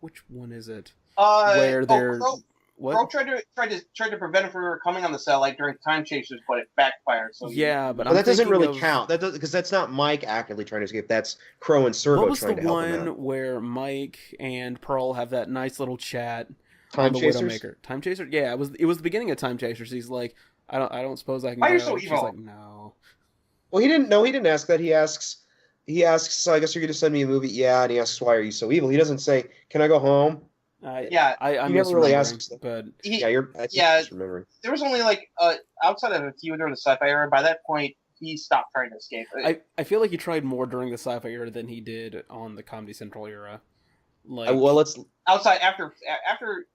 which one is it? Where they're what? Crow tried to prevent him from coming on the satellite during Time Chasers, but it backfired. So but that doesn't really count. That because that's not Mike actively trying to escape. That's Crow and Servo trying to help him out. What was the one where Mike and Pearl have that nice little chat? Time Chasers? Widowmaker. Time Chaser? Yeah, it was the beginning of Time Chasers. He's like, I don't suppose I can. Why go. are you so She's evil? like, no. Well, he didn't ask that. He asks. So I guess you're going to send me a movie. Yeah, and he asks, why are you so evil? He doesn't say, can I go home? I'm never really asks. But you're remembering. There was only outside of a few during the sci-fi era. By that point, he stopped trying to escape. I feel like he tried more during the sci-fi era than he did on the Comedy Central era. Let's outside after.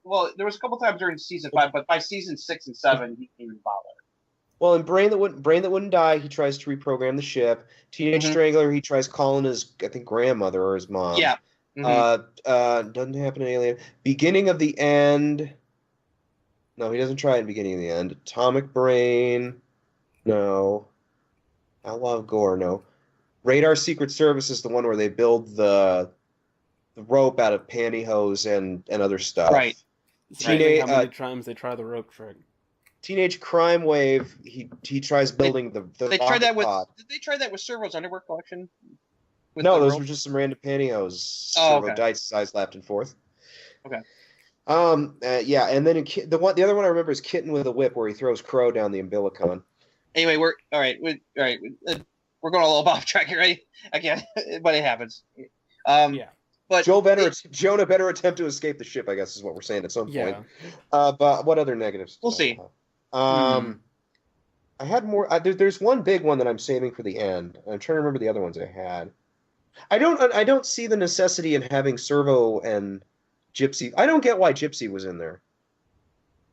Well, there was a couple times during season 5, but by season 6 and 7, he didn't even bother. Well, in Brain That Wouldn't Die, he tries to reprogram the ship. Teenage Strangler, he tries calling his grandmother or his mom. Yeah. Doesn't happen in Alien. Beginning of the End. No, he doesn't try it. Beginning of the End. Atomic Brain. No. Outlaw of Gore. No. Radar Secret Service is the one where they build the rope out of pantyhose and other stuff. Right. How many times they try the rope trick? Teenage Crime Wave. He tries building the. They tried that with. Did they try that with Servo's underwear collection? No, those were just some random pantyhose. Servo dice size lapped and forth. Okay. Yeah, and then the other one I remember is Kitten with a Whip, where he throws Crow down the umbilicon. Anyway, we're all right. We're going a little off track here, right? Again, but it happens. Yeah. But Jonah better attempt to escape the ship, I guess, is what we're saying at some point. But what other negatives? We'll see. I had more. There's one big one that I'm saving for the end. I'm trying to remember the other ones I had. I don't see the necessity in having Servo and Gypsy. I don't get why Gypsy was in there.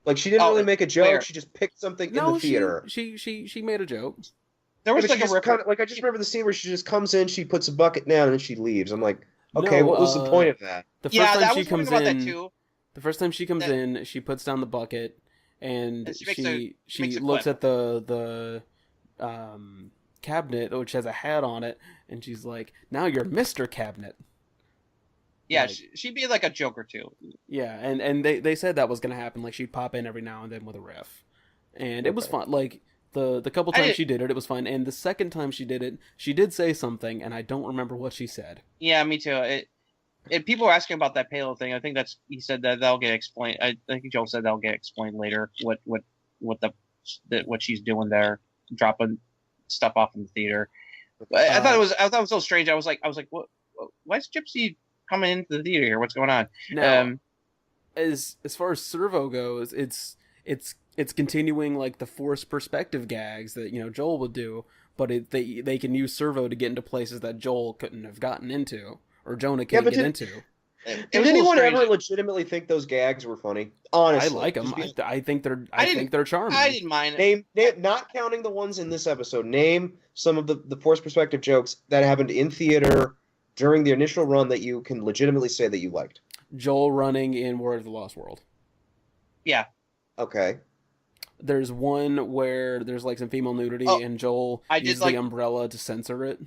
Like, she didn't really make a joke. Where? She just picked something in the theater. She made a joke. There was I just remember the scene where she just comes in, she puts a bucket down, and then she leaves. I'm like, okay, what was the point of that? The first time she comes in, that she puts down the bucket, and she makes a looks clip. at the cabinet, which has a hat on it, and she's like, "Now you're Mr. Cabinet." Yeah, Like, she'd be like a joke or two. yeah, and they said that was gonna happen. Like she'd pop in every now and then with a riff, and it was Okay. fun. Like the couple I times did- she did it, it was fun. And the second time she did it, she did say something, and I don't remember what she said. Yeah, me too. People were asking about that payload thing. I think he said that that'll get explained. I think Joe said that'll get explained later. What she's doing there, dropping stuff off in the theater. But I thought it was so strange. I was like, what? Why is Gypsy coming into the theater here? What's going on? Now, as far as Servo goes, it's continuing like the forced perspective gags that Joel would do, but they can use Servo to get into places that Joel couldn't have gotten into, or Jonah can't get into. Did anyone ever legitimately think those gags were funny? Honestly, I like them. I think they're charming. I didn't mind it. Name, not counting the ones in this episode. Name some of the forced perspective jokes that happened in theater during the initial run that you can legitimately say that you liked. Joel running in War of the Lost World. Yeah. Okay. There's one where there's like some female nudity, and Joel uses the umbrella to censor it.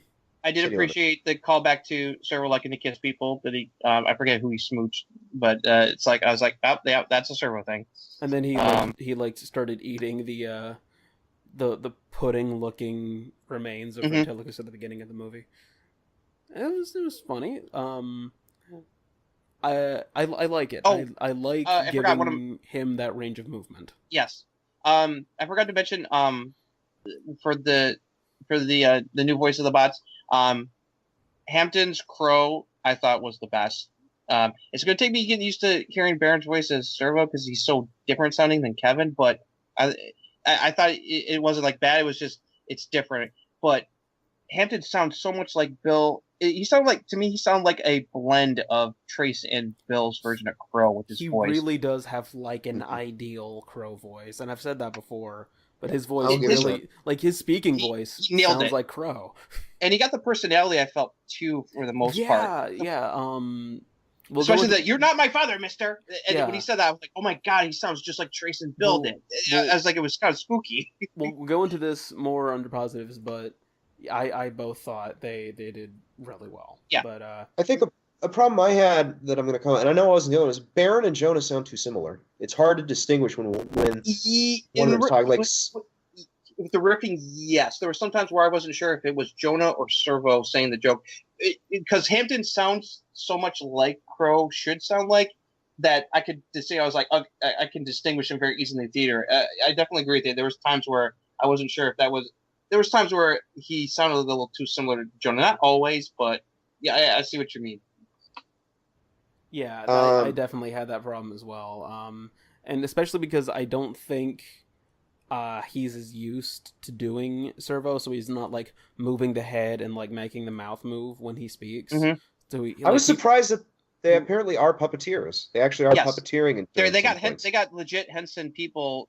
I did appreciate the callback to Servo liking to kiss people. That he, I forget who he smooched, but it's like I was like, oh, yeah, that's a Servo thing. And then he started eating the pudding-looking remains of Reptilicus at the beginning of the movie. It was funny. I like it. I like giving him that range of movement. Yes. I forgot to mention for the new voice of the bots, Hampton's Crow I thought was the best. It's going to take me getting used to hearing Baron's voice as Servo because he's so different sounding than Kevin, but I thought it wasn't like bad. It was just it's different. But Hampton sounds so much like Bill. He sounded like a blend of Trace and Bill's version of Crow with his voice. He really does have like an ideal Crow voice, and I've said that before. But his voice really, like his speaking voice, sounds like Crow. And he got the personality I felt too for the most part. Yeah. Well, especially that you're not my father, Mister. And when he said that, I was like, oh my god, he sounds just like Trace and Bill did. I was like, it was kind of spooky. We'll go into this more under positives, but I both thought they did really well. Yeah. But I think a problem I had that I'm going to comment, and I know I wasn't the only one, is Baron and Jonah sound too similar. It's hard to distinguish when one of them's talking. Like with the riffing, yes. There were some times where I wasn't sure if it was Jonah or Servo saying the joke, because Hampton sounds so much like Crow should sound like that. I could say I was like, I can distinguish him very easily in the theater. I definitely agree with you. There was times where I wasn't sure if that was. There was times where he sounded a little too similar to Jonah. Not always, but yeah, I see what you mean. Yeah, I definitely had that problem as well. And especially because I don't think he's as used to doing Servo, so he's not like moving the head and like making the mouth move when he speaks. Mm-hmm. So I was surprised that they apparently are puppeteers. They actually are puppeteering. They got legit Henson people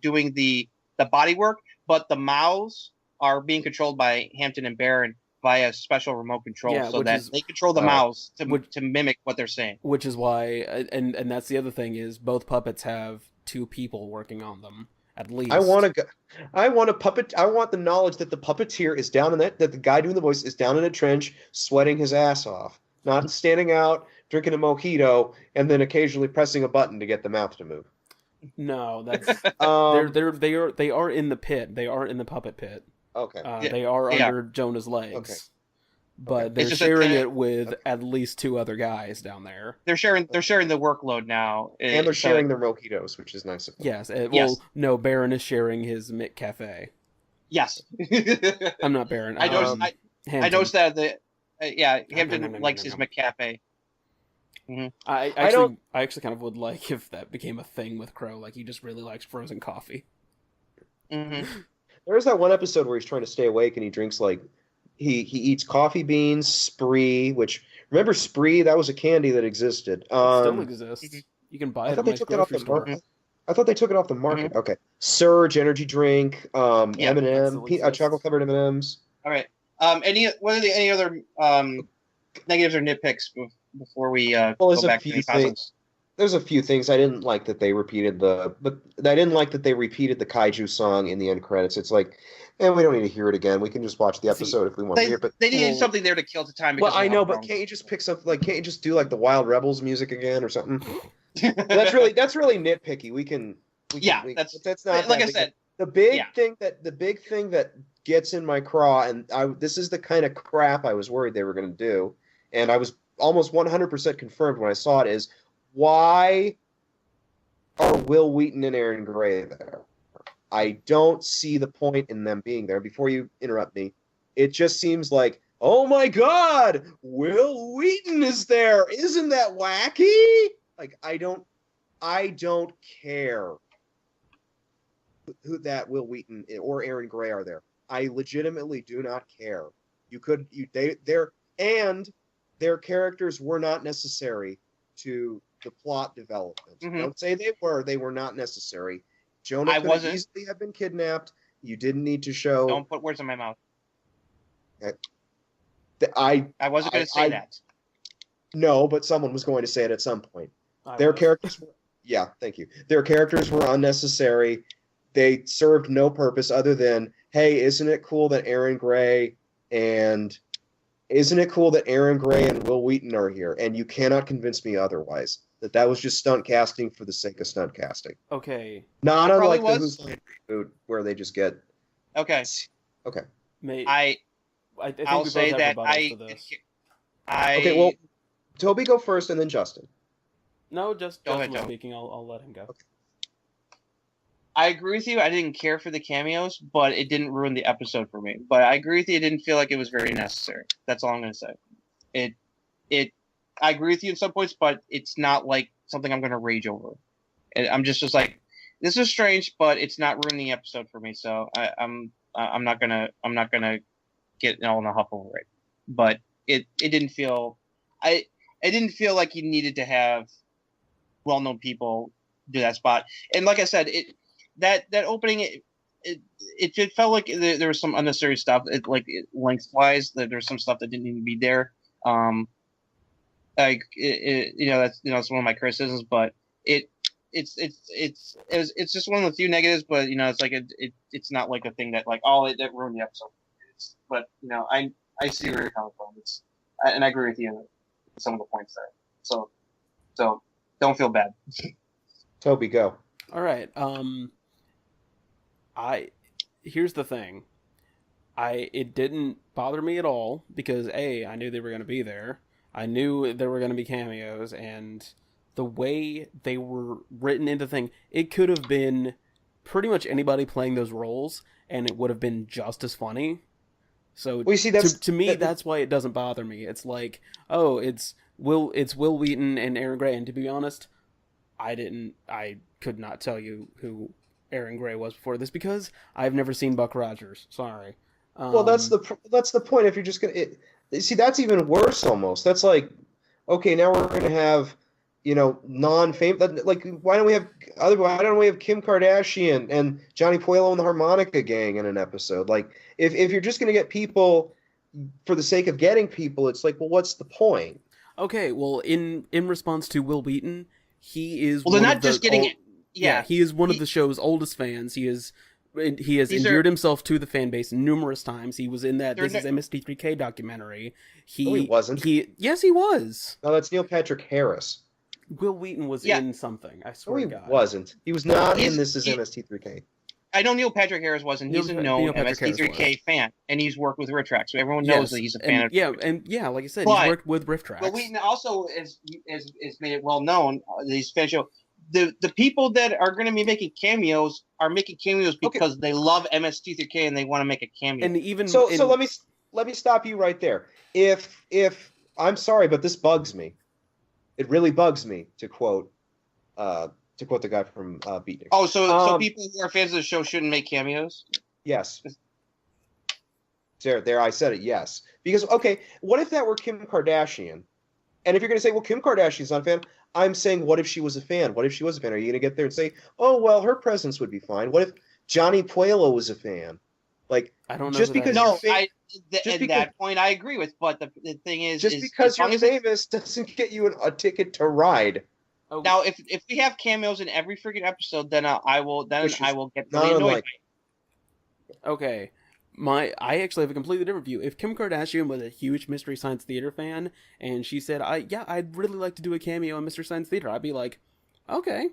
doing the body work, but the mouths are being controlled by Hampton and Baron via special remote control, so that they control the mouths to mimic what they're saying. Which is why, and that's the other thing is both puppets have two people working on them at least. I want the knowledge that the puppeteer is down in that the guy doing the voice is down in a trench sweating his ass off, not standing out drinking a mojito and then occasionally pressing a button to get the mouth to move. No, that's they are in the pit. They are in the puppet pit. Okay. They are under Jonah's legs. Okay. But they're sharing it with at least two other guys down there. They're sharing the workload now. And they're sharing their mojitos, which is nice of them. Yes. Well, no, Baron is sharing his Mick Cafe. Yes. I'm not Baron. I noticed that Hampton likes his Mick Cafe. Mm-hmm. I actually kind of would like if that became a thing with Crow. Like he just really likes frozen coffee. Mm-hmm. There's that one episode where he's trying to stay awake and he drinks like he eats coffee beans, Spree, which remember Spree? That was a candy that existed. It still exists. You can buy it at my grocery store. I thought they took it off the market. Mm-hmm. Okay. Surge energy drink, M&M, chocolate covered M&Ms. All right. Any other negatives or nitpicks before we go back to the cosmos? there's a few things I didn't like that they repeated but I didn't like that they repeated the kaiju song in the end credits. It's like, we don't need to hear it again. We can just watch the See, episode if we want to hear it. But They needed something there to kill the time. well, Because I of know, how but wrong- can't you just pick something like? Can't you just do like the Wild Rebels music again or something? That's really nitpicky. Yeah, that's not like that I big. said. The big Yeah. thing that gets in my craw, and this is the kind of crap I was worried they were going to do, and I was almost 100% confirmed when I saw it, is why are Will Wheaton and Aaron Gray there? I don't see the point in them being there. Before you interrupt me, it just seems like, oh my God, Will Wheaton is there. Isn't that wacky? Like, I don't care who that Will Wheaton or Aaron Gray are there. I legitimately do not care. Their characters were not necessary to the plot development. Mhm. Don't say they were not necessary. Jonah could have easily have been kidnapped. You didn't need to show. Don't put words in my mouth. I wasn't going to say that. No, but someone was going to say it at some point. Characters thank you. Their characters were unnecessary. They served no purpose other than, hey, isn't it cool that Aaron Gray and Will Wheaton are here? And you cannot convince me otherwise. That was just stunt casting for the sake of stunt casting. Okay. Not unlike the Who's Line reboot where they just get. Okay. Okay. I think I'll we say both have that rebuttals to this. Okay, well, Toby, go first, and then Justin. No, Go Justin ahead, was Joe. speaking. I'll let him go. Okay. I agree with you. I didn't care for the cameos, but it didn't ruin the episode for me. But I agree with you. It didn't feel like it was very necessary. That's all I'm going to say. I agree with you in some points, but it's not like something I'm going to rage over. And I'm just like, this is strange, but it's not ruining the episode for me. So I'm not gonna get all in a huff over it. But it didn't feel like you needed to have well-known people do that spot. And like I said, that opening it felt like there was some unnecessary stuff. Lengthwise, there's some stuff that didn't need to be there. That's one of my criticisms, but it's just one of the few negatives. But it's like it's not like a thing that that ruined the episode. But I see where you're coming from. And I agree with you on some of the points there. So don't feel bad. Toby, go. All right. Here's the thing. It didn't bother me at all because I knew they were going to be there. I knew there were going to be cameos, and the way they were written into the thing, it could have been pretty much anybody playing those roles, and it would have been just as funny. So well, you see, that's why it doesn't bother me. It's like, oh, it's Will Wheaton and Aaron Gray, and to be honest, I could not tell you who Aaron Gray was before this because I've never seen Buck Rogers. Sorry. Well, that's the point. If you're just gonna see, that's even worse. Almost. That's like, okay, now we're gonna have, non-famous. Like, why don't we have Kim Kardashian and Johnny Puello and the Harmonica Gang in an episode? Like, if you're just gonna get people for the sake of getting people, it's like, well, what's the point? Okay, well, in response to Will Wheaton, he is. Well, they're not just getting it. Yeah, he is one of the show's oldest fans. He has endeared himself to the fan base numerous times. He was in that This is MST3K documentary. No, he wasn't. Yes, he was. No, that's Neil Patrick Harris. Will Wheaton was in something. I swear to God. Wasn't. He was not in This is MST3K. I know Neil Patrick Harris wasn't. He's a known MST3K fan, and he's worked with Riff Trax, so everyone knows that he's a fan of. Like I said, he's worked with Riff Trax. But Wheaton also is made it well known these fan show. The people that are going to be making cameos are making cameos because they love MST3K and they want to make a cameo. And even so let me stop you right there. If I'm sorry, but this bugs me. It really bugs me to quote the guy from Beatnik. Oh, so people who are fans of the show shouldn't make cameos? Yes. There, I said it. Yes, because what if that were Kim Kardashian? And if you're going to say, well, Kim Kardashian's not a fan, I'm saying, what if she was a fan? What if she was a fan? Are you going to get there and say, oh, well, her presence would be fine? What if Johnny Puello was a fan? Like, I don't know. Just because that point I agree with, but the thing is, because you're famous doesn't get you a ticket to ride. Oh, Now, if we have cameos in every freaking episode, then I will get not really annoyed. unlike- okay. I actually have a completely different view. If Kim Kardashian was a huge Mystery Science Theater fan and she said, I'd really like to do a cameo in Mystery Science Theater," I'd be like, okay,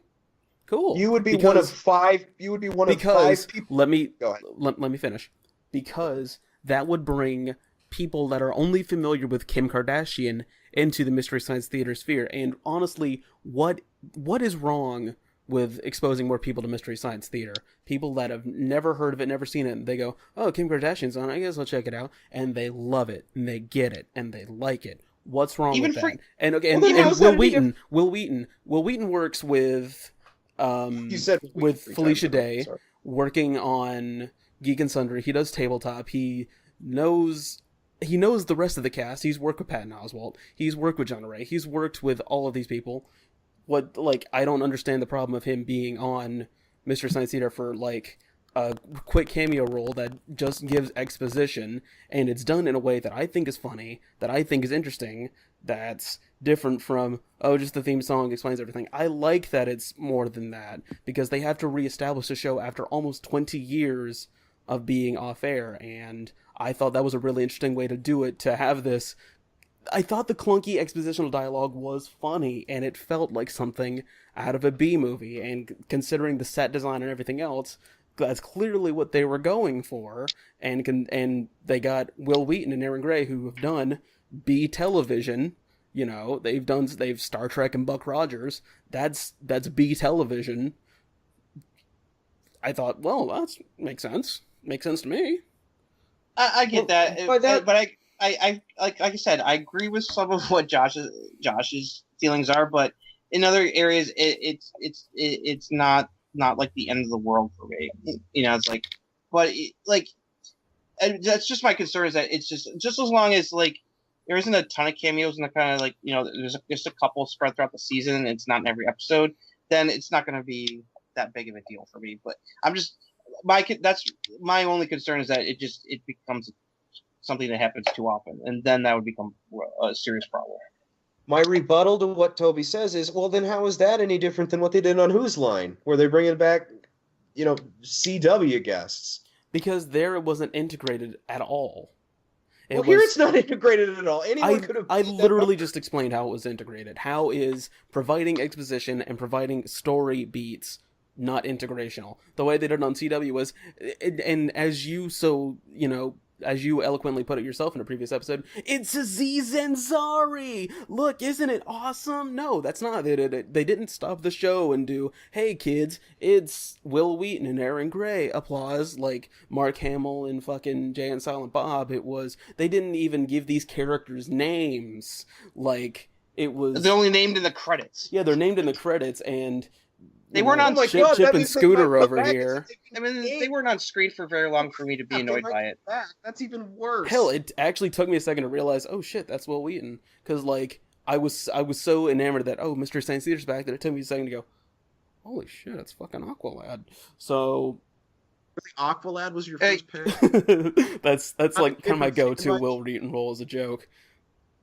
cool. You would be one of five. You would be one of five people. Let me Go ahead. let me finish. Because that would bring people that are only familiar with Kim Kardashian into the Mystery Science Theater sphere. And honestly, what is wrong with exposing more people to Mystery Science Theater? People that have never heard of it, never seen it, and they go, "Oh, Kim Kardashian's on, I guess I'll check it out," and they love it, and they get it, and they like it. What's wrong with that? And okay, and Will Wheaton works with You said with Felicia Day, Sorry. working on Geek and Sundry. He does tabletop. He knows the rest of the cast. He's worked with Patton Oswalt. He's worked with John Ray. He's worked with all of these people. I don't understand the problem of him being on Mystery Science Theater for a quick cameo role that just gives exposition, and it's done in a way that I think is funny, that I think is interesting, that's different from, just the theme song explains everything. I like that it's more than that, because they have to reestablish the show after almost 20 years of being off air, and I thought that was a really interesting way to do it, to have this. I thought the clunky expositional dialogue was funny, and it felt like something out of a B movie, and considering the set design and everything else, that's clearly what they were going for, and they got Will Wheaton and Aaron Gray, who have done B television. They've Star Trek and Buck Rogers. That's B television. I thought, well, that makes sense. Makes sense to me. I get that, but I like I said, I agree with some of what Josh's feelings are, but in other areas, it's not like the end of the world for me. It's like, but and that's just my concern, is that it's just as long as there isn't a ton of cameos and the kind of there's just a couple spread throughout the season and it's not in every episode, then it's not going to be that big of a deal for me. But that's my only concern, is that it becomes something that happens too often, and then that would become a serious problem. My rebuttal to what Toby says is, well, then how is that any different than what they did on Who's Line, where they're bringing back, CW guests? Because there it wasn't integrated at all. Here it's not integrated at all. Anyone could have. I literally just explained how it was integrated. How is providing exposition and providing story beats not integrational? The way they did it on CW was, and as you eloquently put it yourself in a previous episode, it's Aziz Ansari! Look, isn't it awesome? No, that's not. They didn't stop the show and do, "Hey kids, it's Will Wheaton and Aaron Gray," applause, like Mark Hamill and fucking Jay and Silent Bob. They didn't even give these characters names. It was... They're only named in the credits. Yeah, they're named in the credits, and... They weren't on Chip and Scooter over here. I mean, they weren't on screen for very long for me to be annoyed by it. That's even worse. Hell, it actually took me a second to realize, oh shit, that's Will Wheaton. Because I was so enamored that, Mystery Science Theater's back, that it took me a second to go, holy shit, that's fucking Aqualad. So... Really, Aqualad was your first pick? that's kind of my go-to Will Wheaton role as a joke.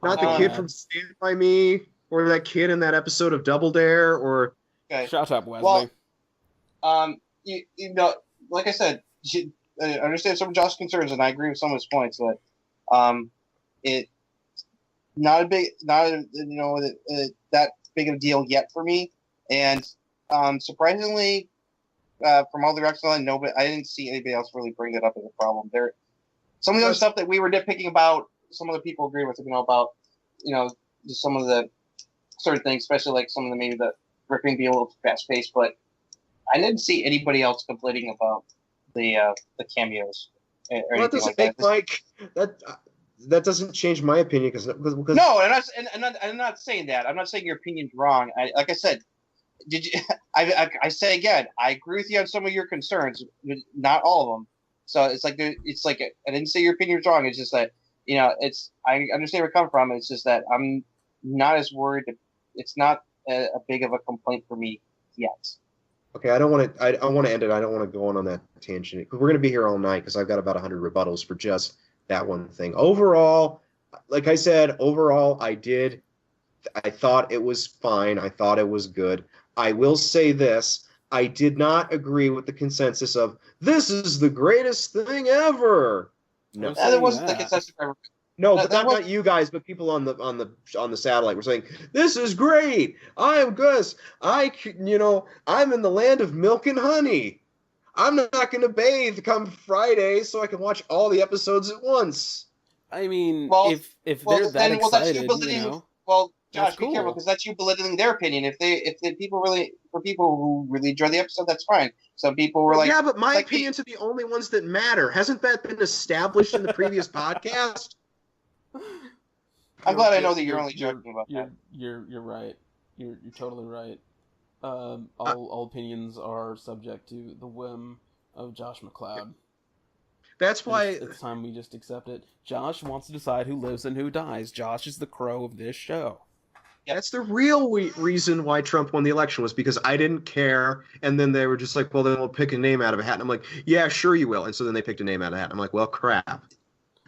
Not the kid from Stand By Me, or that kid in that episode of Double Dare, or... Okay. Shut up, Wesley. Well, like I said, I understand some of Josh's concerns, and I agree with some of his points. But it's that big of a deal yet for me. And surprisingly, from all the reactions I know, but I didn't see anybody else really bring it up as a problem. Some of the other stuff that we were nitpicking about, some other people agree with, about just some of the certain things, especially some of the maybe the ripping being a little fast paced, but I didn't see anybody else complaining about the cameos. Or that doesn't make that doesn't change my opinion because no, I'm not saying that. I'm not saying your opinion's wrong. Like I said, I say again, I agree with you on some of your concerns, not all of them. So it's like I didn't say your opinion's wrong. It's just that I understand where you're coming from. It's just that I'm not as worried. It's not a big of a complaint for me yet. Okay, I want to end it. I don't want to go on that tangent because we're going to be here all night because I've got about 100 rebuttals for just that one thing. Overall, like I said, I did I thought it was fine. I thought it was good. I will say this. I did not agree with the consensus of this is the greatest thing ever. No, Who's That saying wasn't the that? consensus. no, That, but that was not you guys, but people on the satellite were saying this is great. I'm Gus. I'm in the land of milk and honey. I'm not going to bathe come Friday so I can watch all the episodes at once. I mean, Well, if they're that well, that's you excited, belittling. Well, that's Josh, be careful cool. because that's you belittling their opinion. If the people really, for people who really enjoy the episode, that's fine. Some people were like, yeah, but my like opinions are the only ones that matter. Hasn't that been established in the previous podcast? I'm glad I know that you're only joking about that. You're right. You're totally right. All opinions are subject to the whim of Josh McCloud. That's And why it's time we just accept it. Josh wants to decide who lives and who dies. Josh is the crow of this show. that's the real reason why Trump won the election was because I didn't care, and then they were just like, well, then we'll pick a name out of a hat. And I'm like, yeah, sure you will. And so then they picked a name out of a hat. I'm like, well, crap.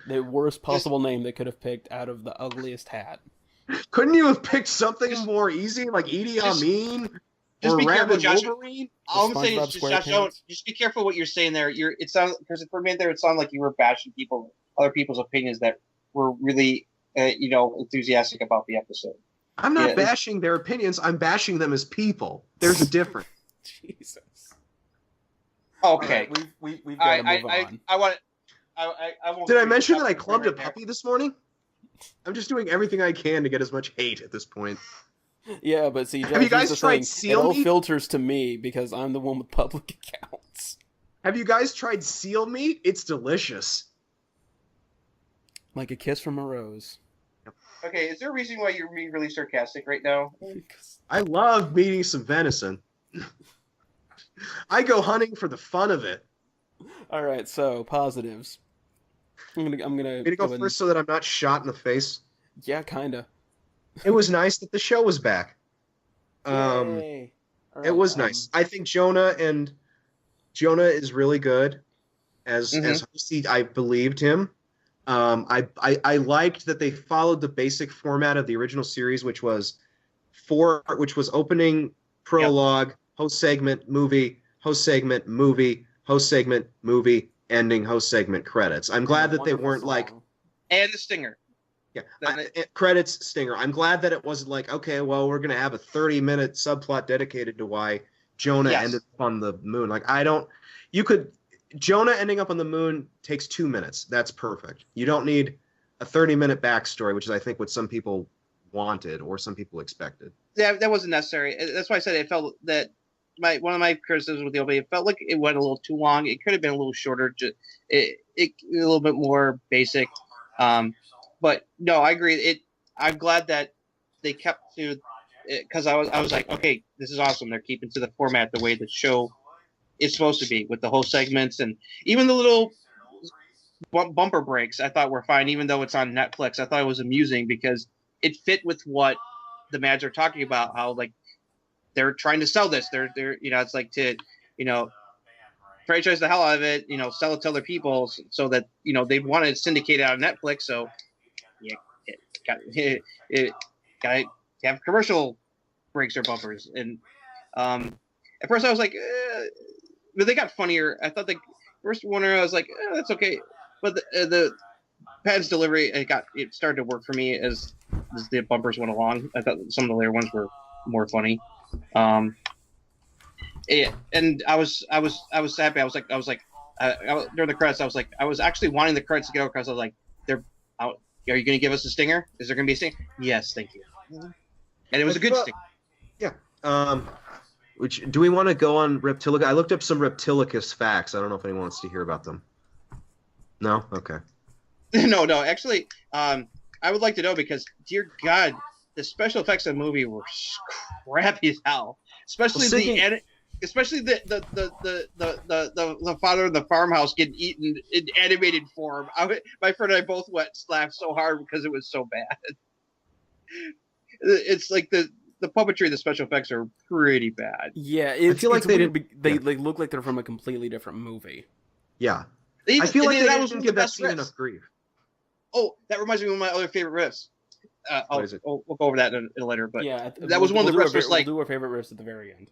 The worst possible name they could have picked out of the ugliest hat. Couldn't you have picked something more easy, like Edie Amin Just or be careful, Rabid Josh. Wolverine? All I'm saying SpongeBob is, Josh, SquarePants. just be careful what you're saying there. It sounds because for me there, it sounded like you were bashing other people's opinions that were really, enthusiastic about the episode. I'm not bashing their opinions. I'm bashing them as people. There's a difference. Jesus. Okay, We've got to move on. I want. I won't. Did I mention that I clubbed a puppy this morning? I'm just doing everything I can to get as much hate at this point. Yeah, but see, Josh, Have you guys here's the tried thing. seal It all meat? filters to me because I'm the one with public accounts. Have you guys tried seal meat? It's delicious. Like a kiss from a rose. Okay, is there a reason why you're being really sarcastic right now? I love meeting some venison. I go hunting for the fun of it. All right, so positives. I'm gonna Me to go first so that I'm not shot in the face. Yeah, kinda. It was nice that the show was back. Yay. All right, It was nice. I think Jonah is really good as host. I believed him. I liked that they followed the basic format of the original series, which was opening, prologue, host segment, movie, host segment, movie, host segment, movie, ending, host segment, credits. I'm glad that they weren't like and the stinger. Yeah, credits, stinger. I'm glad that it wasn't like, okay, well, we're gonna have a 30-minute subplot dedicated to why Jonah ended up on the moon. Like, Jonah ending up on the moon takes 2 minutes. That's perfect. You don't need a 30-minute backstory, which is, I think, what some people wanted or some people expected. Yeah, that wasn't necessary. That's why I said it felt that one of my criticisms with the opening, it felt like it went a little too long. It could have been a little shorter, just a little bit more basic. But no, I agree. I'm glad that they kept to it because I was like, okay, this is awesome. They're keeping to the format the way the show is supposed to be with the whole segments and even the little bumper breaks. I thought were fine, even though it's on Netflix. I thought it was amusing because it fit with what the Mads are talking about. How like they're trying to sell this. They're it's like to franchise the hell out of it. Sell it to other people so that they want to syndicate it on Netflix. So. Yeah, it got to have commercial breaks or bumpers. And at first I was like, but they got funnier. I thought the first one I was like, that's okay. But the Pad's delivery, it started to work for me as the bumpers went along. I thought some of the later ones were more funny. And I was happy. I was like during the credits, I was actually wanting the credits to go because I was like, they're out. Are you going to give us a stinger? Is there going to be a stinger? Yes, thank you. And it was a good stinger. Yeah. Do we want to go on Reptilicus? I looked up some Reptilicus facts. I don't know if anyone wants to hear about them. No? Okay. No. Actually, I would like to know because, dear God, the special effects of the movie were crappy as hell. Especially the father in the farmhouse getting eaten in animated form. My friend and I both laughed so hard because it was so bad. It's like the puppetry and the special effects are pretty bad. Yeah, I feel like they look like they're from a completely different movie. Yeah, I feel like they didn't give that scene enough grief. Oh, that reminds me of one of my other favorite riffs. What is it? We'll go over that in later. But Yeah, that was one of the riffs. Was like we'll do our favorite riffs at the very end.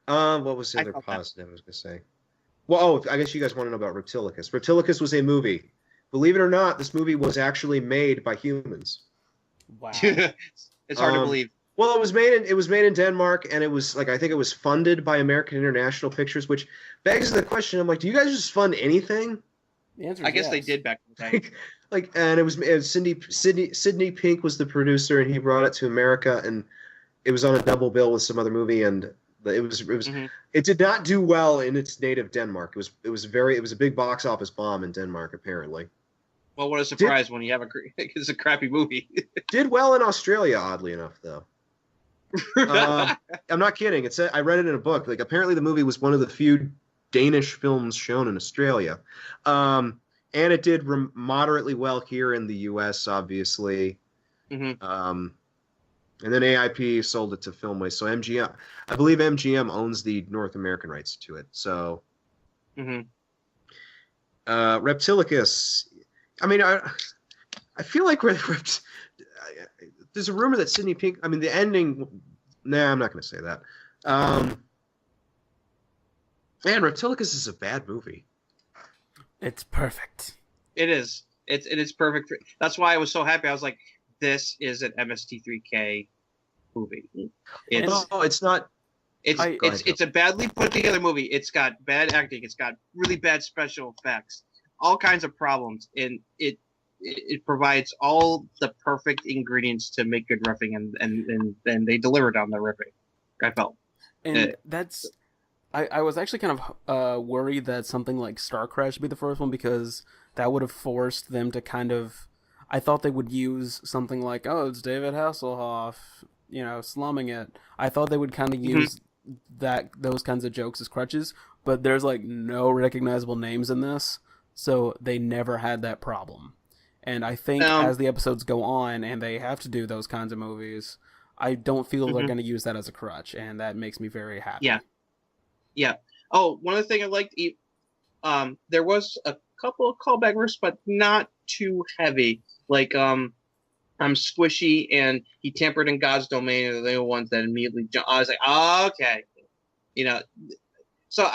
What was the other positive I was gonna say? Well, I guess you guys want to know about Reptilicus. Reptilicus was a movie. Believe it or not, this movie was actually made by humans. Wow. It's hard to believe. Well, it was made in Denmark, and it was like I think it was funded by American International Pictures, which begs the question. I'm like, do you guys just fund anything? The answer is I guess yes. they did back in the day. And it was Sidney Pink was the producer, and he brought it to America, and it was on a double bill with some other movie, and it did not do well in its native Denmark. It was a big box office bomb in Denmark, apparently. Well, what a surprise when you have it's a crappy movie. Did well in Australia, oddly enough, though. I'm not kidding. I read it in a book. Like, apparently the movie was one of the few Danish films shown in Australia. And it did moderately well here in the U.S., obviously. And then AIP sold it to Filmway. So I believe MGM owns the North American rights to it. So Reptilicus. I mean, I feel like there's a rumor that Sidney Pink. I mean, the ending. Nah, I'm not going to say that. Man, Reptilicus is a bad movie. It's perfect. It is. It is perfect. That's why I was so happy. I was like, this is an MST3K movie. It's not. It's a badly put together movie. It's got bad acting. It's got really bad special effects. All kinds of problems, and it provides all the perfect ingredients to make good riffing, and they delivered on the riffing. I felt, and that's. I was actually kind of worried that something like Star Crash would be the first one, because that would have forced them to kind of. I thought they would use something like, oh, it's David Hasselhoff, slumming it. I thought they would kind of use those kinds of jokes as crutches, but there's like no recognizable names in this. So they never had that problem. And I think as the episodes go on and they have to do those kinds of movies, I don't feel they're going to use that as a crutch. And that makes me very happy. Yeah. Yeah. Oh, one other thing I liked, there was a couple of callback riffs, but not too heavy. Like, I'm Squishy and he tampered in God's domain are the ones that immediately jumped. I was like, oh, okay. So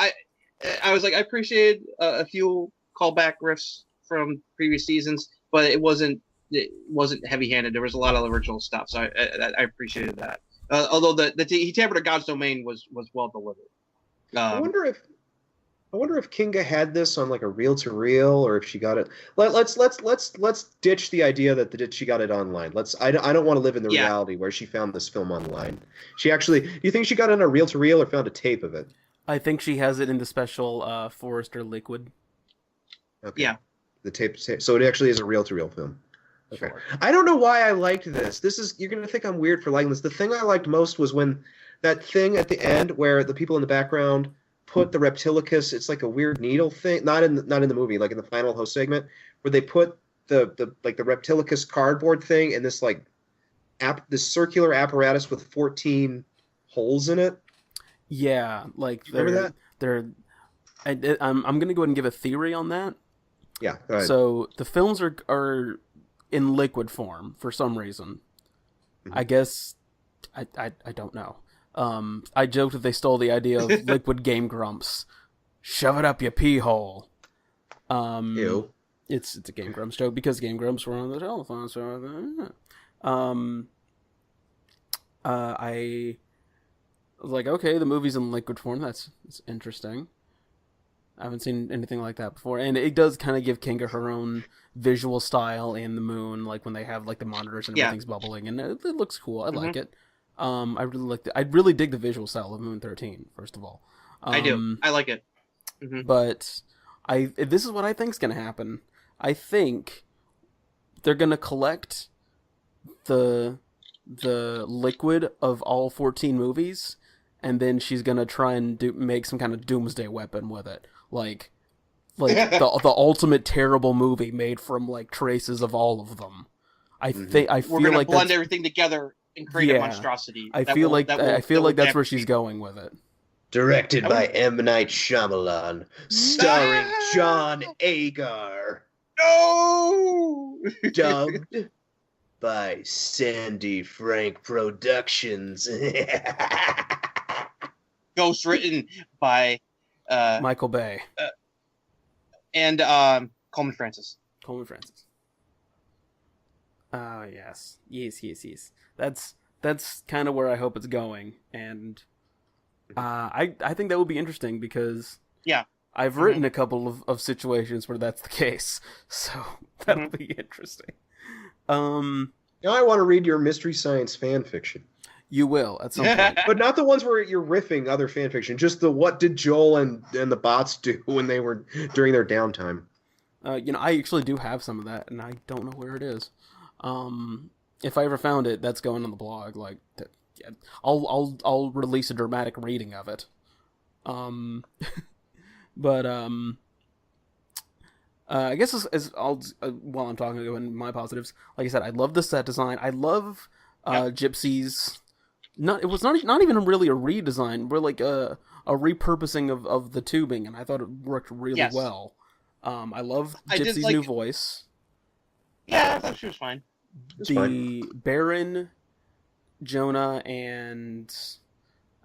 I was like, I appreciated a few callback riffs from previous seasons, but it wasn't heavy-handed. There was a lot of original stuff, so I appreciated that. Although he tampered in God's domain was well delivered. I wonder if Kinga had this on like a reel-to-reel, or if she got it. Let's ditch the idea that she got it online. I don't want to live in the reality where she found this film online. Do you think she got it on a reel-to-reel or found a tape of it? I think she has it in the special Forrester Liquid. Okay. Yeah. The tape. So it actually is a reel-to-reel film. Okay. Sure. I don't know why I liked this. You're gonna think I'm weird for liking this. The thing I liked most was when that thing at the end where the people in the background put the Reptilicus. It's like a weird needle thing. Not in the movie. Like in the final host segment where they put the Reptilicus cardboard thing in this like this circular apparatus with 14 holes in it. Yeah, like remember that? I'm going to go ahead and give a theory on that. Yeah, go ahead. So the films are in liquid form for some reason. I guess I don't know. I joked that they stole the idea of liquid Game Grumps. Shove it up your pee hole. Ew. It's a Game Grumps joke because Game Grumps were on the telephone. So I was like, okay, the movie's in liquid form. That's interesting. I haven't seen anything like that before, and it does kind of give Kinga her own visual style in the moon, like when they have like the monitors and everything's bubbling, and it looks cool. I like it. I really dig the visual style of Moon 13. First of all, I do. I like it. But this is what I think's gonna happen. I think they're gonna collect the liquid of all 14 movies, and then she's gonna try and make some kind of doomsday weapon with it, like the ultimate terrible movie made from like traces of all of them. I feel we're gonna like blend everything together and create a monstrosity. I feel like that's where she's going with it. Directed by M. Night Shyamalan, starring John Agar. No. Dubbed by Sandy Frank Productions. Ghost written by Michael Bay. And Coleman Francis. Coleman Francis. Oh, yes. Yes. That's kind of where I hope it's going. And I think that would be interesting because I've written a couple of situations where that's the case. So that'll be interesting. Now I want to read your Mystery Science fan fiction. You will at some point. But not the ones where you're riffing other fan fiction. Just the what did Joel and the bots do when they were during their downtime. I actually do have some of that, and I don't know where it is. If I ever found it, that's going on the blog. Like, I'll release a dramatic reading of it. But I guess while I'm talking about my positives, like I said, I love the set design. I love Gypsy's. It was not even really a redesign. We're like a repurposing of the tubing, and I thought it worked really well. I love Gypsy's new voice. Yeah, I thought she was fine. Baron, Jonah, and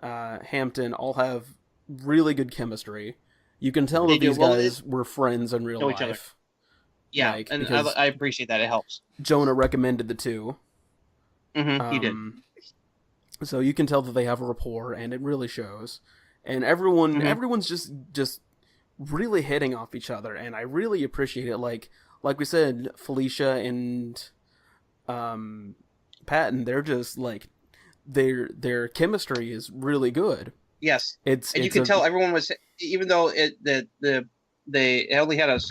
Hampton all have really good chemistry. You can tell that these guys were friends in real life. Yeah, and I appreciate that. It helps. Jonah recommended the two. Mm-hmm, he did. So you can tell that they have a rapport, and it really shows. And everyone's just really hitting off each other, and I really appreciate it. Like we said, Felicia and Patton, they're just like their chemistry is really good. Yes, and you can tell everyone was, even though they only had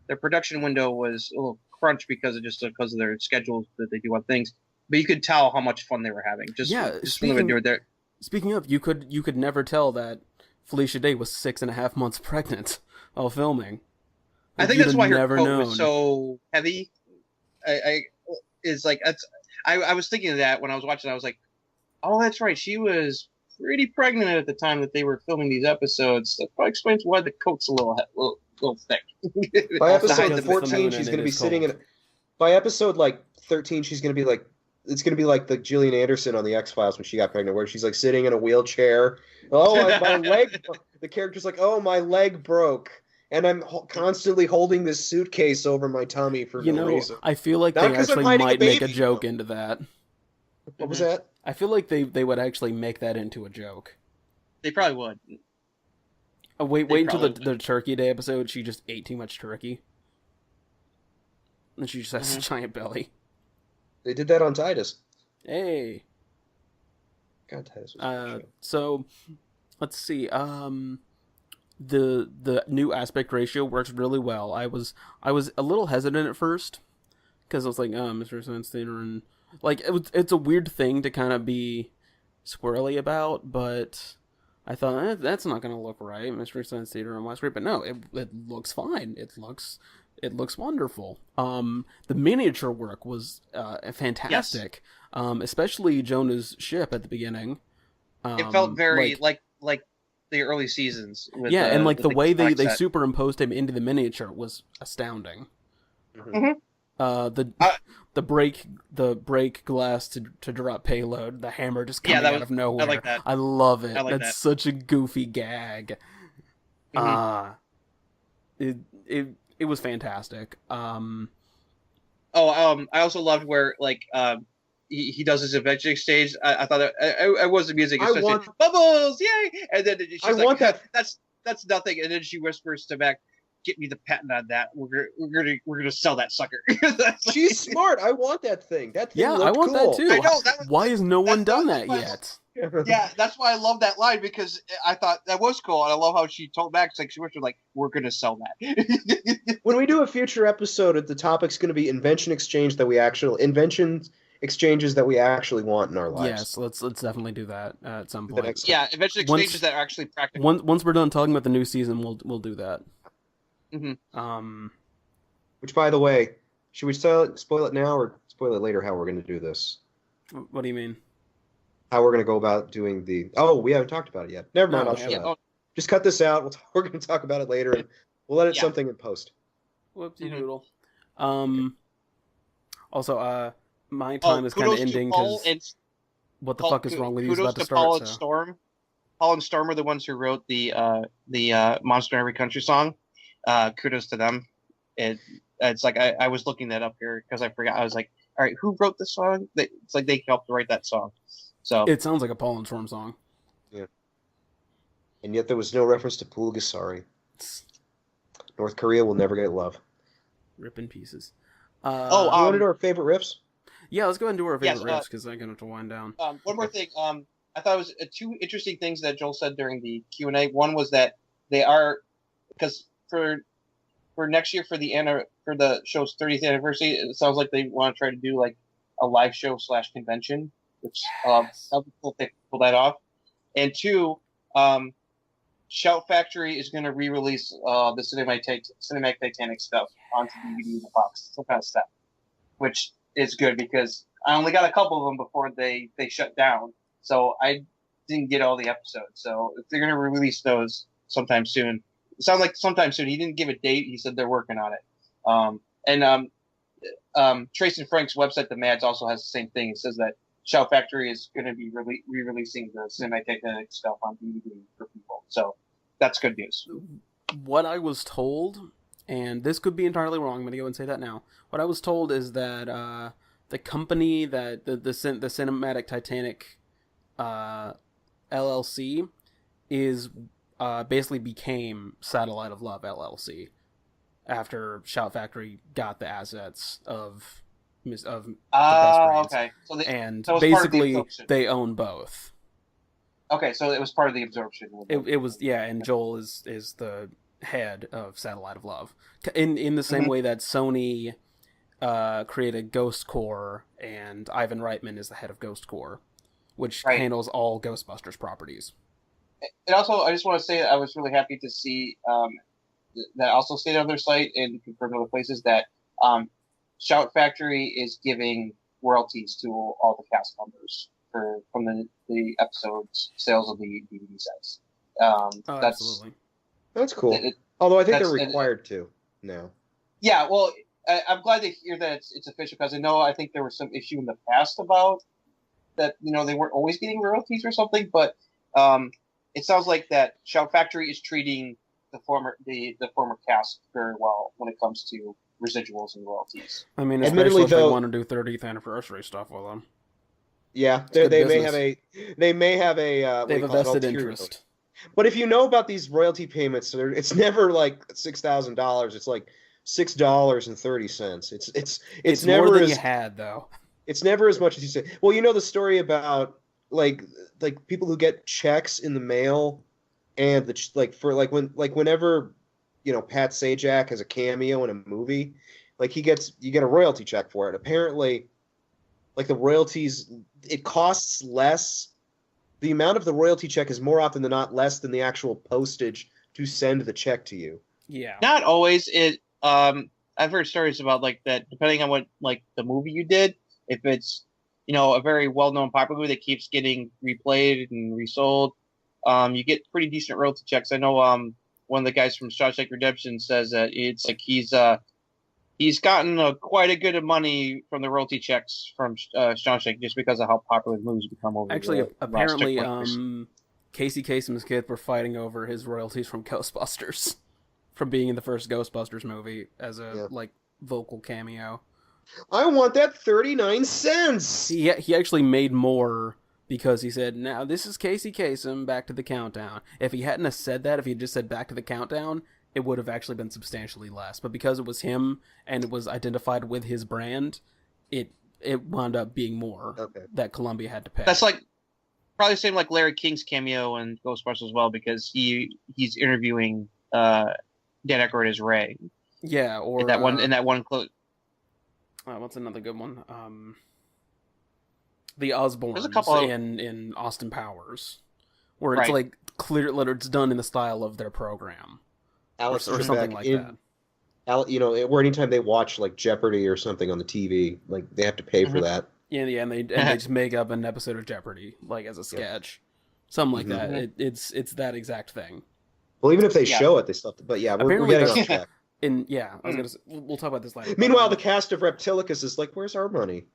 their production window was a little crunched because of their schedules that they do on things. But you could tell how much fun they were having. Speaking of, you could never tell that Felicia Day was 6.5 months pregnant while filming. I think that's why her coat was so heavy. I was thinking of that when I was watching. I was like, oh, that's right. She was pretty pregnant at the time that they were filming these episodes. That probably explains why the coat's a little thick. By episode 14, she's going to be sitting in. By episode 13, she's going to be like. It's going to be like the Gillian Anderson on the X-Files when she got pregnant, where she's like sitting in a wheelchair. Oh, my leg. The character's like, oh, my leg broke. And I'm constantly holding this suitcase over my tummy for no reason. I feel like they actually might make a joke into that. What was that? I feel like they would actually make that into a joke. They probably would. Wait until the Turkey Day episode. She just ate too much turkey. And she just has a giant belly. They did that on Titus. Hey. God, Titus was a show. So, let's see. The new aspect ratio works really well. I was a little hesitant at first because I was like, Mr. Science Theater, and like it's a weird thing to kind of be squirrely about, but I thought that's not going to look right, Mr. Science Theater on my screen. But no, it looks fine. It looks wonderful. The miniature work was fantastic. Yes. Especially Jonah's ship at the beginning. It felt very like the early seasons. And like the way they superimposed him into the miniature was astounding. Mm-hmm. The break glass to drop payload, the hammer just coming out of nowhere. I like that. I love it. That's such a goofy gag. Mm-hmm. It was fantastic. I also loved where he does his adventure stage. I thought it was the music, especially bubbles, yay! And then she's that. That's nothing. And then she whispers to Mac, "Get me the patent on that. We're gonna sell that sucker." She's smart. I want that thing. That thing I want cool. that too. I know, why has no one done that yet? Yeah, that's why I love that line, because I thought that was cool, and I love how she told Max, she whispered, "We're gonna sell that." When we do a future episode, the topic's going to be inventions exchanges that we actually want in our lives. Yes, let's definitely do that at some point. Invention exchanges that are actually practical. Once we're done talking about the new season, we'll do that. Mm-hmm. Which, by the way, should we spoil it now or spoil it later? How we're going to do this? What do you mean? How we're going to go about doing the? Oh, we haven't talked about it yet. Never mind. I'll shut up. Just cut this out. We're going to talk about it later, and we'll edit something in post. Whoopsie doodle. Also, my time is kind of ending because what the fuck is wrong with you? Is about to start. Paul and Storm. Paul and Storm are the ones who wrote the Monster in Every Country song. Kudos to them. It's like I was looking that up here because I forgot. I was like, all right, who wrote the song? It's like they helped write that song. So it sounds like a Paul and Storm song. Yeah. And yet there was no reference to Pulgasari. North Korea will never get love. Rip in pieces. You want to do our favorite riffs? Yeah, let's go ahead and do our favorite riffs because I'm going to have to wind down. One more thing. I thought it was two interesting things that Joel said during the Q&A. One was that they are, because for next year for the show's 30th anniversary, it sounds like they want to try to do like a live show / convention, which I'll pull that off. And two, Shout Factory is going to re-release the Cinematic Titanic stuff onto DVD in the box, some kind of stuff, which is good because I only got a couple of them before they shut down, so I didn't get all the episodes. So if they're going to release those sometime soon, it sounds like sometime soon. He didn't give a date. He said they're working on it. Trace and Frank's website, The Mads, also has the same thing. It says that Shout Factory is going to be re-releasing the Cinematic Titanic stuff on DVD for people. So that's good news. What I was told, and this could be entirely wrong, I'm going to go and say that now. What I was told is that the company that the Cinematic Titanic LLC is basically became Satellite of Love LLC after Shout Factory got the assets of the Best Brains. Okay. So basically they own both. Okay, so it was part of the absorption. It was, yeah, and Joel is the head of Satellite of Love. In the same way that Sony created Ghost Corps and Ivan Reitman is the head of Ghost Corps, which handles all Ghostbusters properties. And also, I just want to say that I was really happy to see that also stated on their site and confirmed other places that Shout Factory is giving royalties to all the cast members from the episodes sales of the DVD sets. Absolutely. That's cool. Although I think they're required to now. Yeah, well, I'm glad to hear that it's official because I think there was some issue in the past about that. They weren't always getting royalties or something, but it sounds like that Shout Factory is treating the former cast very well when it comes to residuals and royalties. I mean, especially if they want to do 30th anniversary stuff with them. Yeah, they may have a they have a vested interest. But if you know about these royalty payments, it's never like $6,000. It's like $6.30. It's never more than you had though. It's never as much as you say. Well, you know the story about like people who get checks in the mail, and whenever Pat Sajak has a cameo in a movie, you get a royalty check for it. Apparently, the royalties, it costs less. The amount of the royalty check is more often than not less than the actual postage to send the check to you. Yeah. Not always. I've heard stories about that, depending on what the movie you did. If it's a very well-known popular movie that keeps getting replayed and resold, you get pretty decent royalty checks. I know one of the guys from Shawshank Redemption says that it's he's gotten quite a good of money from the royalty checks from Shawshank just because of how popular the movies become over. Actually, apparently, Casey Kasem's kids were fighting over his royalties from Ghostbusters, from being in the first Ghostbusters movie as a vocal cameo. I want that 39 cents. He actually made more because he said, "Now this is Casey Kasem, back to the countdown." If he hadn't have said that, if he had just said "back to the countdown," it would have actually been substantially less. But because it was him and it was identified with his brand, it wound up being more that Columbia had to pay. That's probably the same like Larry King's cameo in Ghostbusters as well, because he's interviewing Dan Aykroyd as Ray. Yeah, or in that one clip. What's another good one? The Osbournes in Austin Powers, where it's clear, it's done in the style of their program, or something like that. Where anytime they watch Jeopardy or something on the TV, they have to pay for that. Yeah, and they just make up an episode of Jeopardy as a sketch, something like that. It's that exact thing. Well, even if they show it, they still have to. But yeah, we're getting off track. I was gonna say, we'll talk about this later. Meanwhile, the cast of Reptilicus is like, "Where's our money?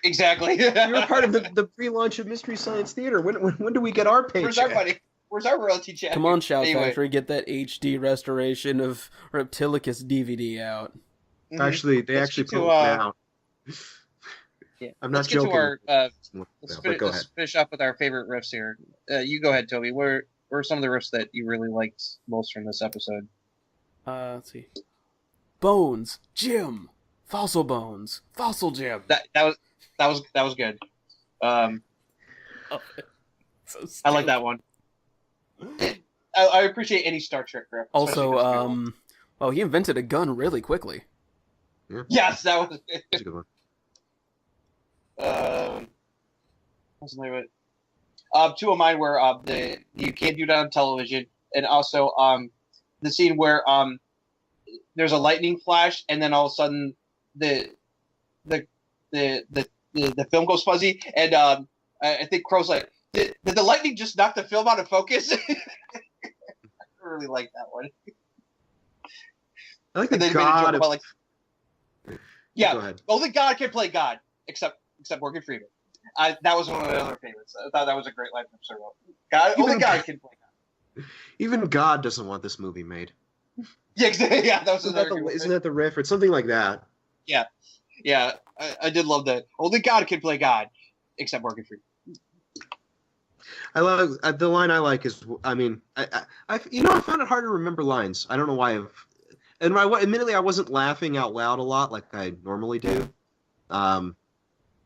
Exactly. You were part of the pre-launch of Mystery Science Theater. When do we get our paycheck? Where's our money? Where's our royalty check? Come on, Shout Anyway. Factory, get that HD restoration of Reptilicus DVD out. Mhm. Actually, they Let's actually get put to, one out. Yeah. I'm not Let's joking. Get to our, let's but go ahead. finish up with our favorite riffs here. You go ahead, Toby. What are some of the riffs that you really liked most from this episode? Let's see. Bones, Jim, Fossil Bones, Fossil Jim. That was good. So I like that one. I appreciate any Star Trek riff. Also, well, he invented a gun really quickly. Yes, that was. That's a good one. What's my name? Two of mine were you can't do that on television, and also the scene where there's a lightning flash, and then all of a sudden the film goes fuzzy, and I think Crow's like, did the lightning just knock the film out of focus? I really like that one. I like the And then he made a joke God. about, like, Go yeah, ahead. only God can play God, except Morgan Freeman. That was one of my other favorites. I thought that was a great line from Servo. Only God can play God. Even God doesn't want this movie made. Yeah, exactly. Yeah, that was Isn't that the riff? It's something like that. Yeah, I did love that. Only God can play God, except Morgan Freeman. I love the line. I like is, I mean, I found it hard to remember lines. I don't know why. Admittedly, I wasn't laughing out loud a lot like I normally do. Oh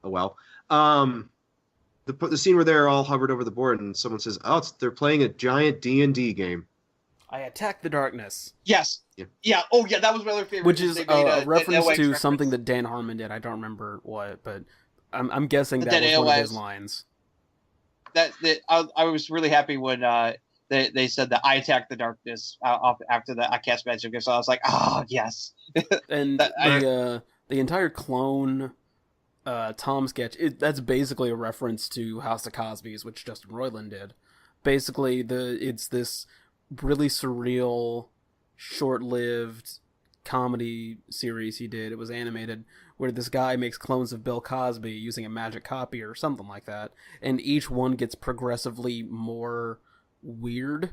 well. The scene where they're all hovered over the board and someone says, "Oh, they're playing a giant D&D game." I attack the darkness. Yes. Yeah. Oh, yeah. That was my other favorite. Which is They made a reference an AOX to something that Dan Harmon did. I don't remember what, but I'm guessing that was one of his lines. I was really happy when they said that I attacked the darkness after the I cast magic. So I was like, oh yes. And the entire clone Tom sketch, that's basically a reference to House of Cosby's, which Justin Roiland did. Basically, it's this really surreal, short-lived comedy series he did. It was animated, where this guy makes clones of Bill Cosby using a magic copy or something like that, and each one gets progressively more weird.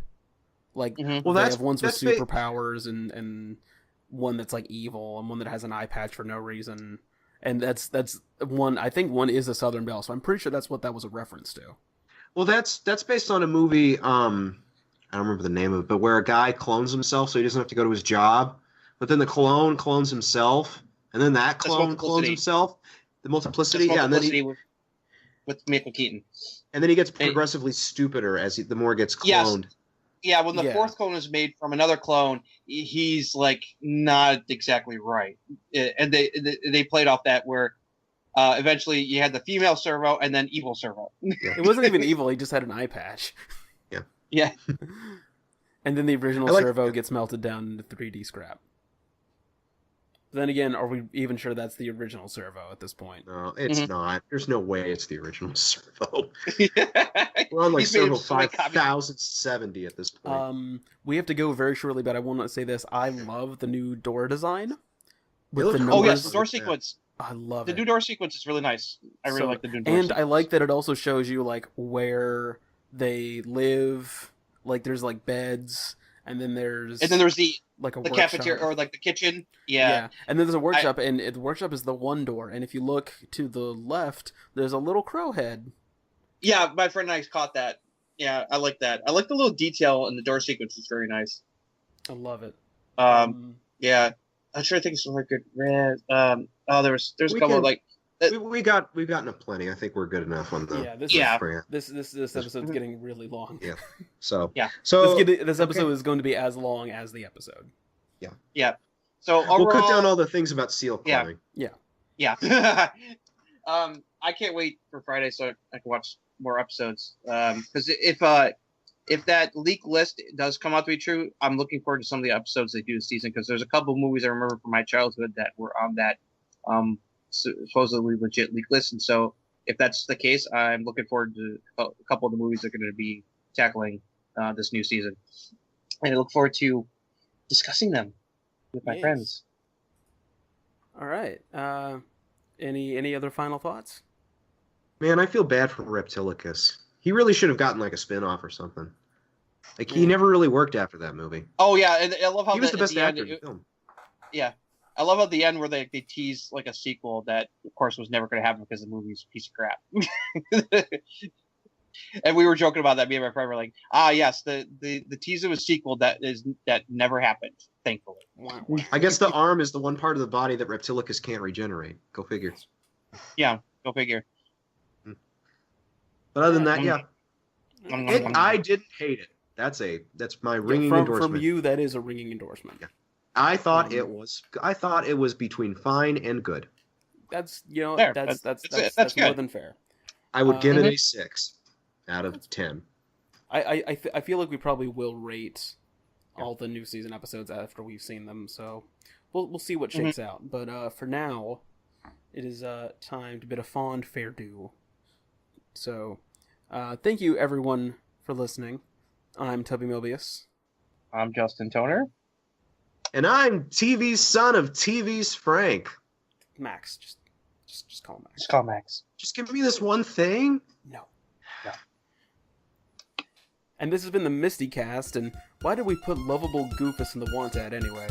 Like, Mm-hmm. they have ones with superpowers, and one that's like evil, and one that has an eye patch for no reason. And that's one. I think one is a Southern Belle, so I'm pretty sure that's what that was a reference to. Well, that's based on a movie. I don't remember the name of it, but where a guy clones himself so he doesn't have to go to his job. But then the clone clones himself, and then that clone clones himself. The multiplicity, That's yeah, and then with Michael Keaton. And then he gets progressively stupider as the more gets cloned. Yes. Yeah, when the fourth clone is made from another clone, he's like not exactly right. And they played off that where eventually you had the female Servo and then evil Servo. It wasn't even evil; he just had an eye patch. Yeah. And then the original Servo gets melted down into 3D scrap. Then again, are we even sure that's the original Servo at this point? No, it's not. There's no way it's the original Servo. We're on like Servo 5070 at this point. We have to go very shortly, but I want to say this. I love the new door design. Oh, yes, the door sequence. I love it. The new door sequence is really nice. I really like the new door sequence. And I like that it also shows you like where they live. Like there's like beds, and then there's the like the cafeteria or like the kitchen. Yeah. And then there's a workshop, and the workshop is the one door. And if you look to the left, there's a little crow head. Yeah, my friend and I caught that. Yeah, I like that. I like the little detail in the door sequence. It's very nice. I love it. Yeah, I'm sure I think it's really good. There's a couple of like. We've gotten a plenty. I think we're good enough on the. This episode's getting really long. Yeah. So. Yeah. So this episode is going to be as long as the episode. Yeah. Yeah. So overall, we'll cut down all the things about seal cloning. Yeah. I can't wait for Friday so I can watch more episodes. Because if that leak list does come out to be true, I'm looking forward to some of the episodes they do this season. Because there's a couple of movies I remember from my childhood that were on that supposedly legit leak list, and so if that's the case, I'm looking forward to a couple of the movies they're going to be tackling this new season, and I look forward to discussing them with my Yes. friends. All right. Any other final thoughts? Man, I feel bad for Reptilicus. He really should have gotten like a spin-off or something. Like he Yeah. never really worked after that movie. Oh yeah, and I love how He was the at best the end, actor in the film. yeah, I love at the end where they tease like a sequel that, of course, was never going to happen because the movie's a piece of crap. And we were joking about that. Me and my friend were like, yes, the teaser was a sequel that never happened, thankfully. I guess the arm is the one part of the body that Reptilicus can't regenerate. Go figure. Yeah, go figure. But other than that, yeah. Mm. I didn't hate it. That's my ringing endorsement. From you, that is a ringing endorsement. Yeah. I thought it was between fine and good. That's Fair. that's more good. than fair. I would give it a 6 out of 10. I feel like we probably will rate all the new season episodes after we've seen them, so we'll see what shakes out. But for now, it is time to bid a fond farewell. So, thank you everyone for listening. I'm Tubby Mobius. I'm Justin Toner. And I'm TV's son of TV's Frank. Max, just call him Max. Just call Max. Just give me this one thing. No. And this has been the MSTieCast, and why did we put lovable Goofus in the want ad anyway?